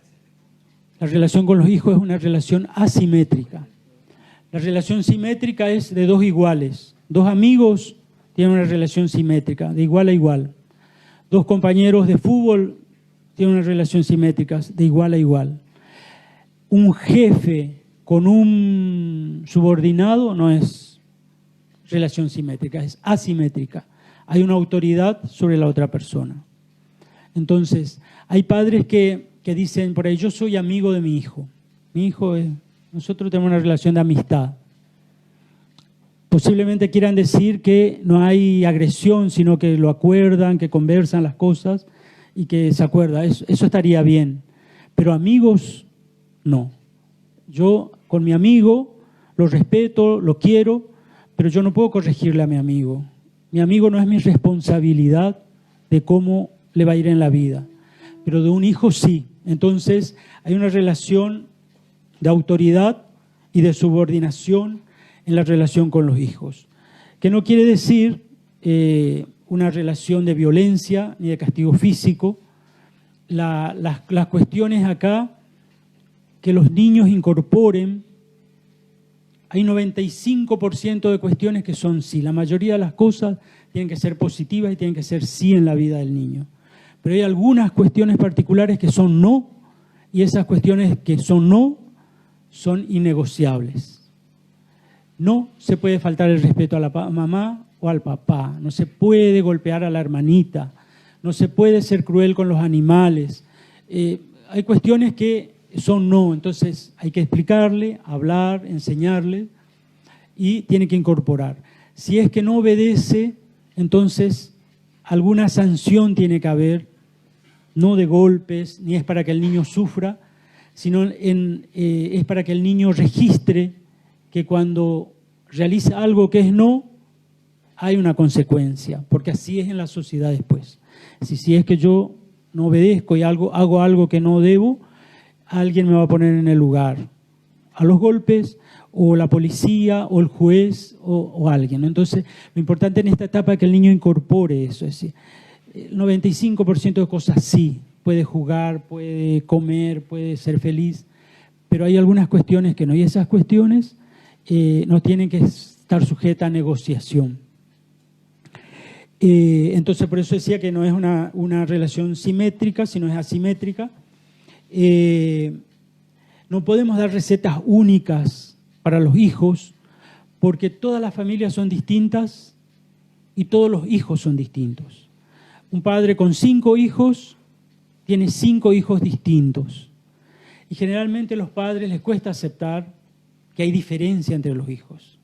la relación con los hijos es una relación asimétrica. La relación simétrica es de 2 iguales. 2 amigos tienen una relación simétrica, de igual a igual. 2 compañeros de fútbol tienen una relación simétrica, de igual a igual. Un jefe con un subordinado no es relación simétrica, es asimétrica. Hay una autoridad sobre la otra persona. Entonces, hay padres que dicen por ahí, yo soy amigo de mi hijo. Mi hijo es... Nosotros tenemos una relación de amistad. Posiblemente quieran decir que no hay agresión, sino que lo acuerdan, que conversan las cosas y que se acuerda. Eso estaría bien. Pero amigos, no. Yo con mi amigo lo respeto, lo quiero, pero yo no puedo corregirle a mi amigo. Mi amigo no es mi responsabilidad de cómo le va a ir en la vida. Pero de un hijo sí. Entonces hay una relación de autoridad y de subordinación en la relación con los hijos. Que no quiere decir una relación de violencia ni de castigo físico. Las cuestiones acá, que los niños incorporen, hay 95% de cuestiones que son sí. La mayoría de las cosas tienen que ser positivas y tienen que ser sí en la vida del niño. Pero hay algunas cuestiones particulares que son no, y esas cuestiones que son no son innegociables. No se puede faltar el respeto a la mamá o al papá, no se puede golpear a la hermanita, no se puede ser cruel con los animales. Hay cuestiones que son no, entonces hay que explicarle, hablar, enseñarle y tiene que incorporar. Si es que no obedece, entonces alguna sanción tiene que haber, no de golpes, ni es para que el niño sufra, sino es para que el niño registre que cuando realiza algo que es no, hay una consecuencia, porque así es en la sociedad después. Si es que yo no obedezco y hago algo que no debo, alguien me va a poner en el lugar, a los golpes, o la policía, o el juez, o alguien, ¿no? Entonces, lo importante en esta etapa es que el niño incorpore eso, es decir, el 95% de cosas sí, puede jugar, puede comer, puede ser feliz, pero hay algunas cuestiones que no, y esas cuestiones no tienen que estar sujetas a negociación. Entonces, por eso decía que no es una relación simétrica, sino es asimétrica. No podemos dar recetas únicas para los hijos, porque todas las familias son distintas y todos los hijos son distintos. Un padre con 5 hijos tiene 5 hijos distintos. Y generalmente a los padres les cuesta aceptar que hay diferencia entre los hijos.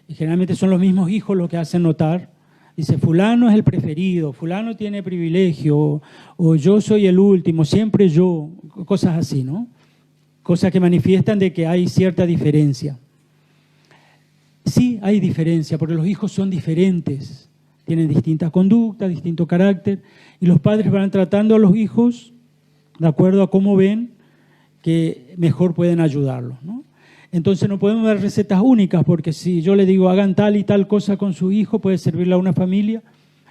Y generalmente son los mismos hijos los que hacen notar. Dice, fulano es el preferido, fulano tiene privilegio, o yo soy el último, siempre yo, cosas así, ¿no? cosas que manifiestan de que hay cierta diferencia. Sí, hay diferencia, porque los hijos son diferentes, tienen distintas conductas, distinto carácter, y los padres van tratando a los hijos de acuerdo a cómo ven que mejor pueden ayudarlos, ¿no? Entonces no podemos dar recetas únicas, porque si yo le digo hagan tal y tal cosa con su hijo, puede servirle a una familia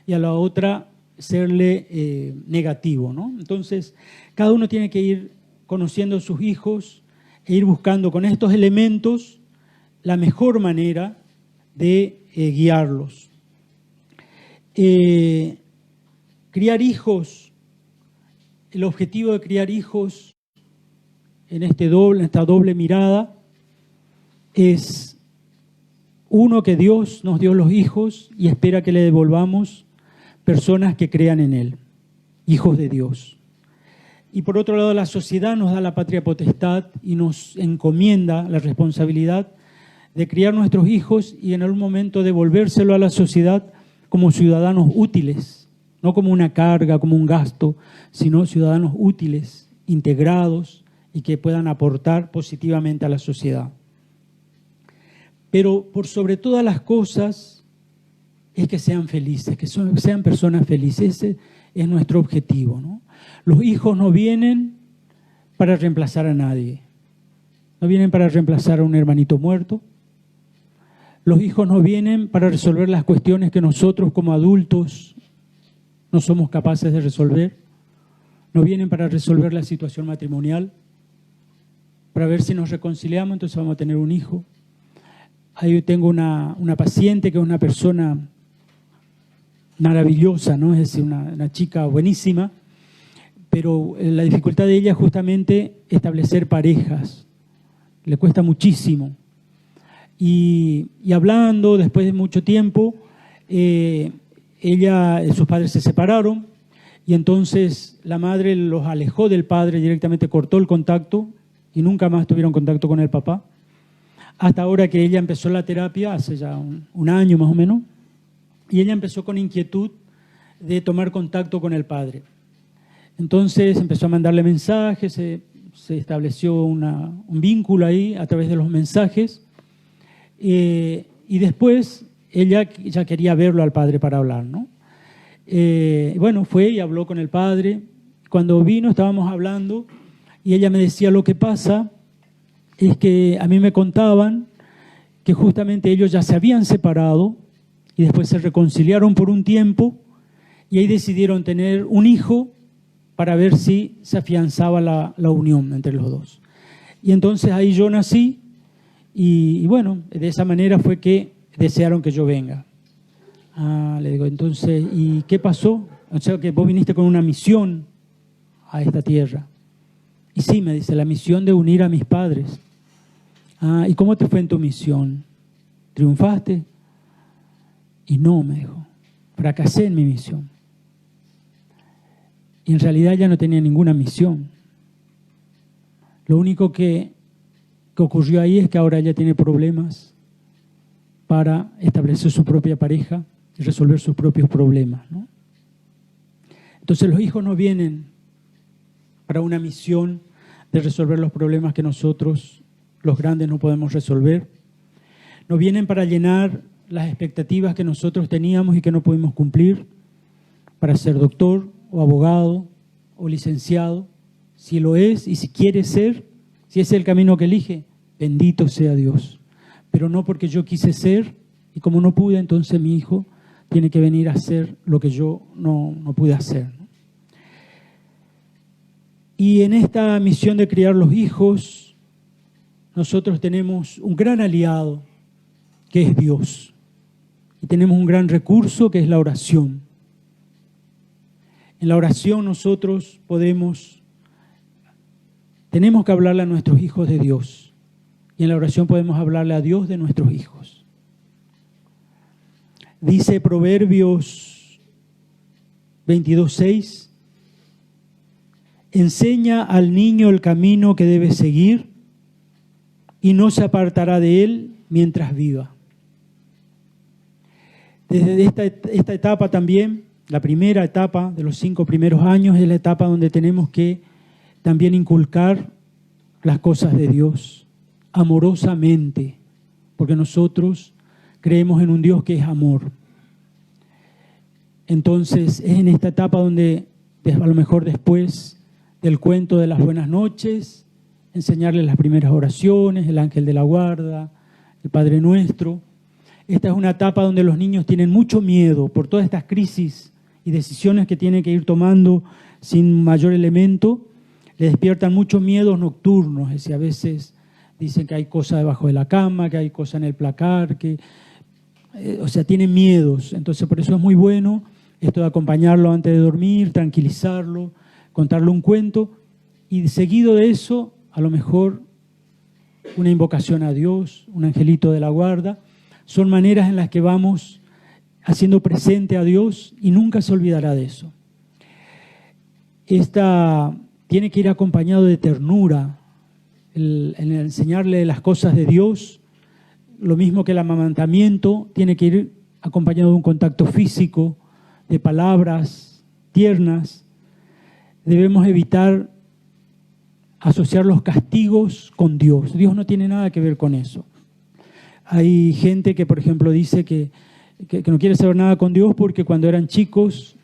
y a la otra serle negativo, ¿no? Entonces, cada uno tiene que ir conociendo a sus hijos e ir buscando con estos elementos la mejor manera de guiarlos. Criar hijos, el objetivo de criar hijos en esta doble mirada es, uno, que Dios nos dio los hijos y espera que le devolvamos personas que crean en Él, hijos de Dios. Y por otro lado, la sociedad nos da la patria potestad y nos encomienda la responsabilidad de criar nuestros hijos y en algún momento devolvérselo a la sociedad como ciudadanos útiles, no como una carga, como un gasto, sino ciudadanos útiles, integrados y que puedan aportar positivamente a la sociedad. Pero por sobre todas las cosas es que sean felices, que sean personas felices. Ese es nuestro objetivo, ¿no? Los hijos no vienen para reemplazar a nadie, no vienen para reemplazar a un hermanito muerto. Los hijos no vienen para resolver las cuestiones que nosotros como adultos no somos capaces de resolver. No vienen para resolver la situación matrimonial, para ver si nos reconciliamos, entonces vamos a tener un hijo. Ahí tengo una paciente que es una persona maravillosa, ¿no? Es decir, una chica buenísima, pero la dificultad de ella es justamente establecer parejas. Le cuesta muchísimo. Y hablando, después de mucho tiempo, sus padres se separaron y entonces la madre los alejó del padre, directamente cortó el contacto y nunca más tuvieron contacto con el papá. Hasta ahora que ella empezó la terapia, hace ya un año más o menos, y ella empezó con inquietud de tomar contacto con el padre. Entonces empezó a mandarle mensajes, se estableció un vínculo ahí a través de los mensajes, y después ella ya quería verlo al padre para hablar, ¿no? Bueno, fue y habló con el padre. Cuando vino estábamos hablando y ella me decía: lo que pasa es que a mí me contaban que justamente ellos ya se habían separado y después se reconciliaron por un tiempo y ahí decidieron tener un hijo para ver si se afianzaba la unión entre los dos. Y entonces ahí yo nací y bueno, de esa manera fue que desearon que yo venga. Le digo, entonces, ¿y qué pasó? O sea, que vos viniste con una misión a esta tierra. Y sí, me dice, la misión de unir a mis padres. ¿Y cómo te fue en tu misión? ¿Triunfaste? Y no, me dijo, fracasé en mi misión. Y en realidad ya no tenía ninguna misión. Lo único que ocurrió ahí es que ahora ella tiene problemas para establecer su propia pareja y resolver sus propios problemas, ¿no? Entonces los hijos no vienen para una misión de resolver los problemas que nosotros, los grandes, no podemos resolver. No vienen para llenar las expectativas que nosotros teníamos y que no pudimos cumplir, para ser doctor o abogado o licenciado. Si lo es y si quiere ser, si ese es el camino que elige, bendito sea Dios. Pero no porque yo quise ser y como no pude, entonces mi hijo tiene que venir a hacer lo que yo no pude hacer, ¿no? Y en esta misión de criar los hijos, nosotros tenemos un gran aliado, que es Dios. Y tenemos un gran recurso, que es la oración. En la oración nosotros tenemos que hablarle a nuestros hijos de Dios. Y en la oración podemos hablarle a Dios de nuestros hijos. Dice Proverbios 22:6, enseña al niño el camino que debe seguir y no se apartará de él mientras viva. Desde esta etapa también, la primera etapa de los 5 primeros años, es la etapa donde tenemos que también inculcar las cosas de Dios amorosamente, porque nosotros creemos en un Dios que es amor. Entonces es en esta etapa donde a lo mejor después del cuento de las buenas noches, enseñarles las primeras oraciones, el ángel de la guarda, el Padre Nuestro. Esta es una etapa donde los niños tienen mucho miedo por todas estas crisis y decisiones que tienen que ir tomando sin mayor elemento. Le despiertan muchos miedos nocturnos, es decir, a veces dicen que hay cosas debajo de la cama, que hay cosas en el placar, o sea, tienen miedos. Entonces por eso es muy bueno esto de acompañarlo antes de dormir, tranquilizarlo, contarle un cuento y seguido de eso, a lo mejor una invocación a Dios, un angelito de la guarda. Son maneras en las que vamos haciendo presente a Dios y nunca se olvidará de eso. Esta tiene que ir acompañado de ternura, el enseñarle las cosas de Dios, lo mismo que el amamantamiento, tiene que ir acompañado de un contacto físico, de palabras tiernas. Debemos evitar asociar los castigos con Dios. Dios no tiene nada que ver con eso. Hay gente que, por ejemplo, dice que no quiere saber nada con Dios porque cuando eran chicos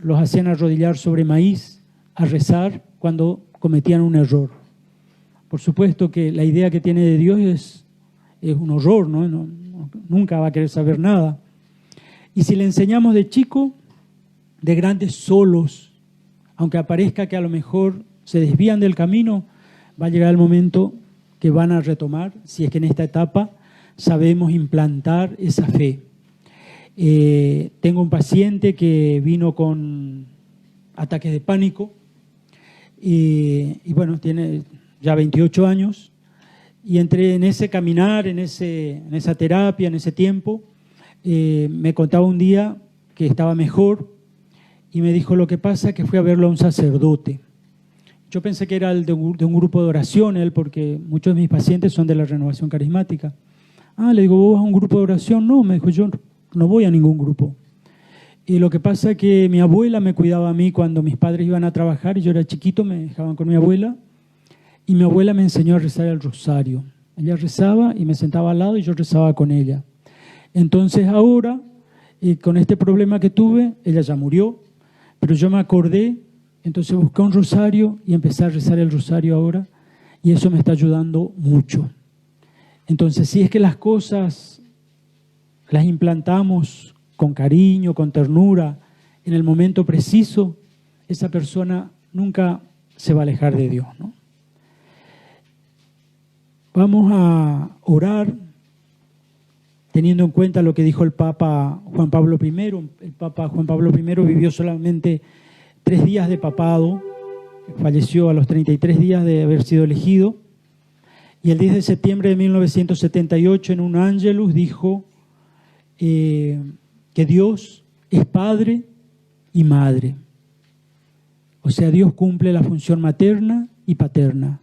los hacían arrodillar sobre maíz a rezar cuando cometían un error. Por supuesto que la idea que tiene de Dios es un horror, ¿no? Nunca va a querer saber nada. Y si le enseñamos de chico, de grandes solos, aunque aparezca que a lo mejor se desvían del camino, va a llegar el momento que van a retomar, si es que en esta etapa sabemos implantar esa fe. Tengo un paciente que vino con ataques de pánico y bueno, tiene ya 28 años y entré en ese caminar, en esa terapia, en ese tiempo. Me contaba un día que estaba mejor y me dijo lo que pasa es que fui a verlo a un sacerdote. Yo pensé que era el de un grupo de oración, él, porque muchos de mis pacientes son de la Renovación Carismática. Le digo, ¿vos vas a un grupo de oración? No, me dijo, yo no voy a ningún grupo. Y lo que pasa es que mi abuela me cuidaba a mí cuando mis padres iban a trabajar y yo era chiquito, me dejaban con mi abuela y mi abuela me enseñó a rezar el rosario. Ella rezaba y me sentaba al lado y yo rezaba con ella. Entonces ahora, con este problema que tuve, ella ya murió, pero yo me acordé, entonces busqué un rosario y empecé a rezar el rosario ahora y eso me está ayudando mucho. Entonces, si es que las cosas las implantamos con cariño, con ternura, en el momento preciso, esa persona nunca se va a alejar de Dios, ¿no? Vamos a orar teniendo en cuenta lo que dijo el Papa Juan Pablo I. El Papa Juan Pablo I vivió solamente 3 días de papado, falleció a los 33 días de haber sido elegido, y el 10 de septiembre de 1978 en un Ángelus dijo que Dios es Padre y Madre. O sea, Dios cumple la función materna y paterna.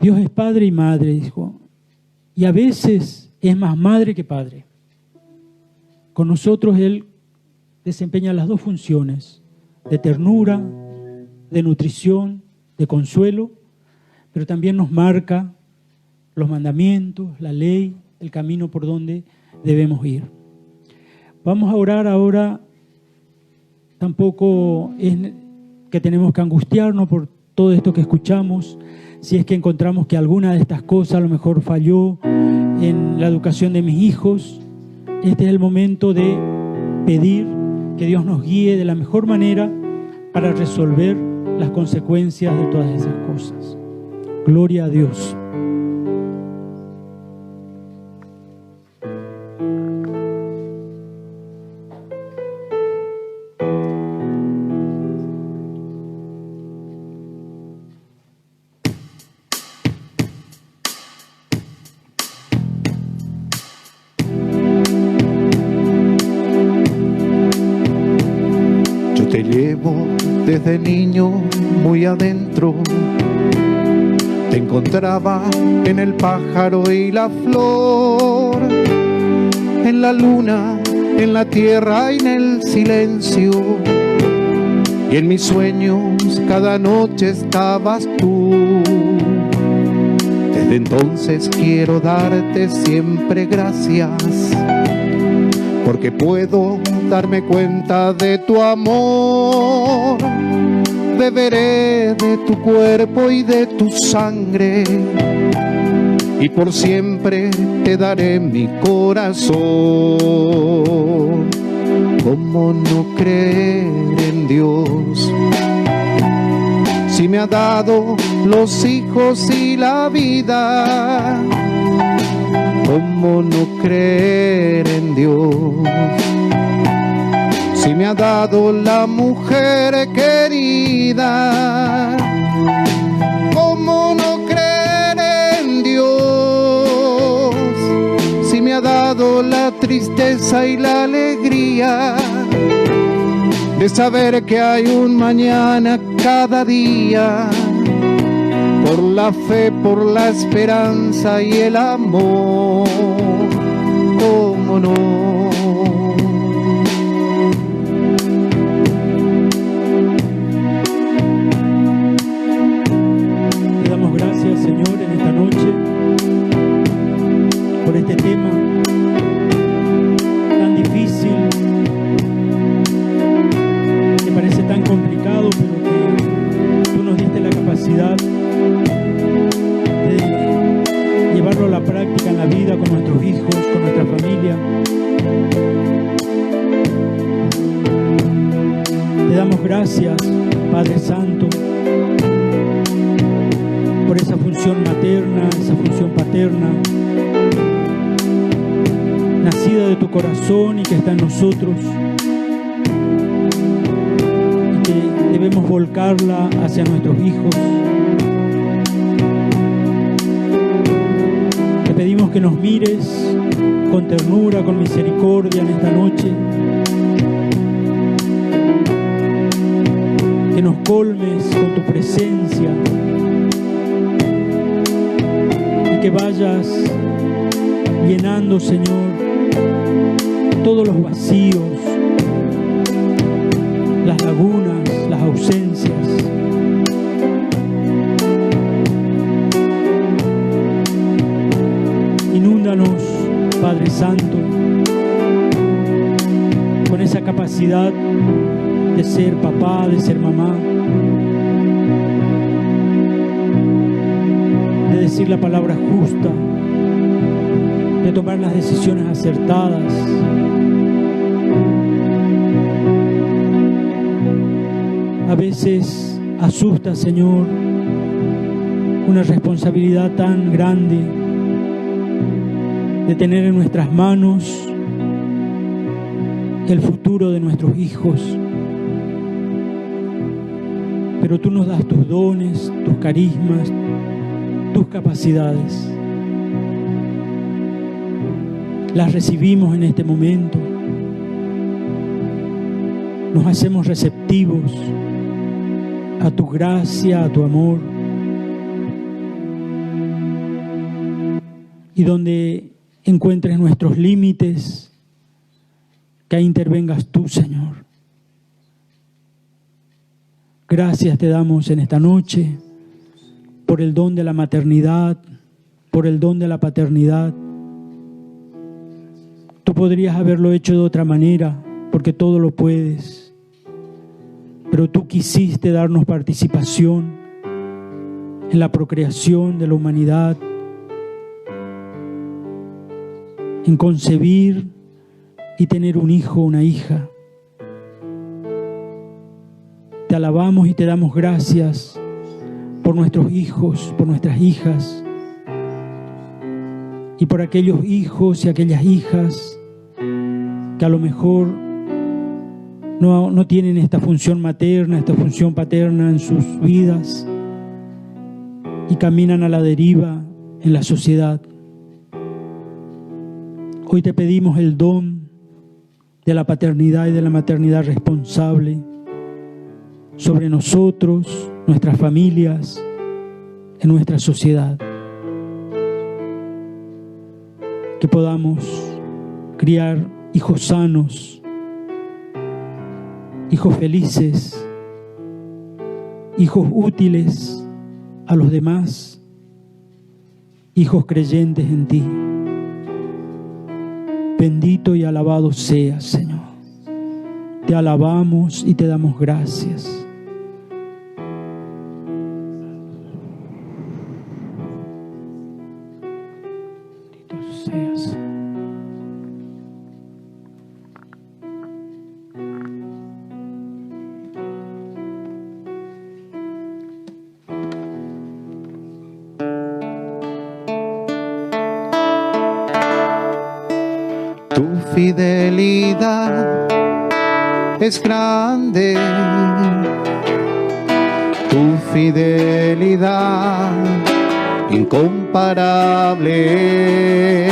Dios es Padre y Madre, dijo, y a veces es más madre que padre. Con nosotros Él desempeña las 2 funciones, de ternura, de nutrición, de consuelo, pero también nos marca los mandamientos, la ley, el camino por donde debemos ir. Vamos a orar ahora. Tampoco es que tenemos que angustiarnos por todo esto que escuchamos. Si es que encontramos que alguna de estas cosas a lo mejor falló en la educación de mis hijos, este es el momento de pedir que Dios nos guíe de la mejor manera para resolver las consecuencias de todas esas cosas. Gloria a Dios. Te llevo desde niño muy adentro. Te encontraba en el pájaro y la flor, en la luna, en la tierra y en el silencio. Y en mis sueños cada noche estabas tú. Desde entonces quiero darte siempre gracias, porque puedo darme cuenta de tu amor. Beberé de tu cuerpo y de tu sangre, y por siempre te daré mi corazón. ¿Cómo no creer en Dios? Si me ha dado los hijos y la vida, ¿cómo no creer en Dios? Si me ha dado la mujer querida, ¿cómo no creer en Dios? Si me ha dado la tristeza y la alegría de saber que hay un mañana cada día, por la fe, por la esperanza y el amor, ¿cómo no? Te damos gracias, Señor, en esta noche por este tema tan difícil, que parece tan complicado, pero que tú nos diste la capacidad de llevarlo a la práctica en la vida con nuestros hijos, con nuestra familia. Te damos gracias, Padre Santo, por esa función materna, esa función paterna, nacida de tu corazón y que está en nosotros, y que debemos volcarla hacia nuestros hijos. Te pedimos que nos mires con ternura, con misericordia en esta noche, que nos colmes con tu presencia y que vayas llenando, Señor, todos los vacíos, las lagunas, las ausencias. Inúndanos, Padre Santo, con esa capacidad de ser papá, de ser mamá, de decir la palabra justa, de tomar las decisiones acertadas. A veces asusta, Señor, una responsabilidad tan grande de tener en nuestras manos el futuro de nuestros hijos. Pero tú nos das tus dones, tus carismas, tus capacidades. Las recibimos en este momento. Nos hacemos receptivos a tu gracia, a tu amor. Y donde encuentres nuestros límites, que ahí intervengas tú, Señor. Gracias te damos en esta noche por el don de la maternidad, por el don de la paternidad. Tú podrías haberlo hecho de otra manera, porque todo lo puedes. Pero tú quisiste darnos participación en la procreación de la humanidad, en concebir y tener un hijo, una hija. Te alabamos y te damos gracias por nuestros hijos, por nuestras hijas, y por aquellos hijos y aquellas hijas que a lo mejor no tienen esta función materna, esta función paterna en sus vidas y caminan a la deriva en la sociedad. Hoy te pedimos el don de la paternidad y de la maternidad responsable sobre nosotros, nuestras familias, en nuestra sociedad. Que podamos criar hijos sanos, hijos felices, hijos útiles a los demás, hijos creyentes en ti. Bendito y alabado seas, Señor. Te alabamos y te damos gracias. Bendito seas. Tu fidelidad es grande, tu fidelidad incomparable,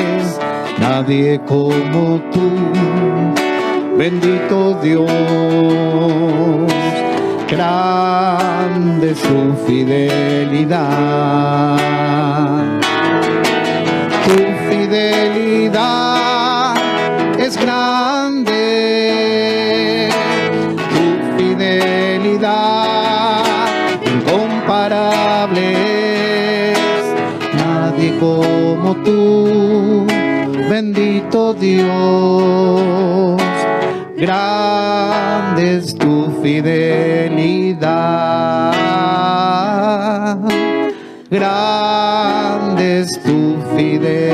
nadie como tú, bendito Dios, grande es tu fidelidad, tu fidelidad es grande, tu fidelidad incomparable, nadie como tú, bendito Dios, grande es tu fidelidad, grande es tu fidelidad.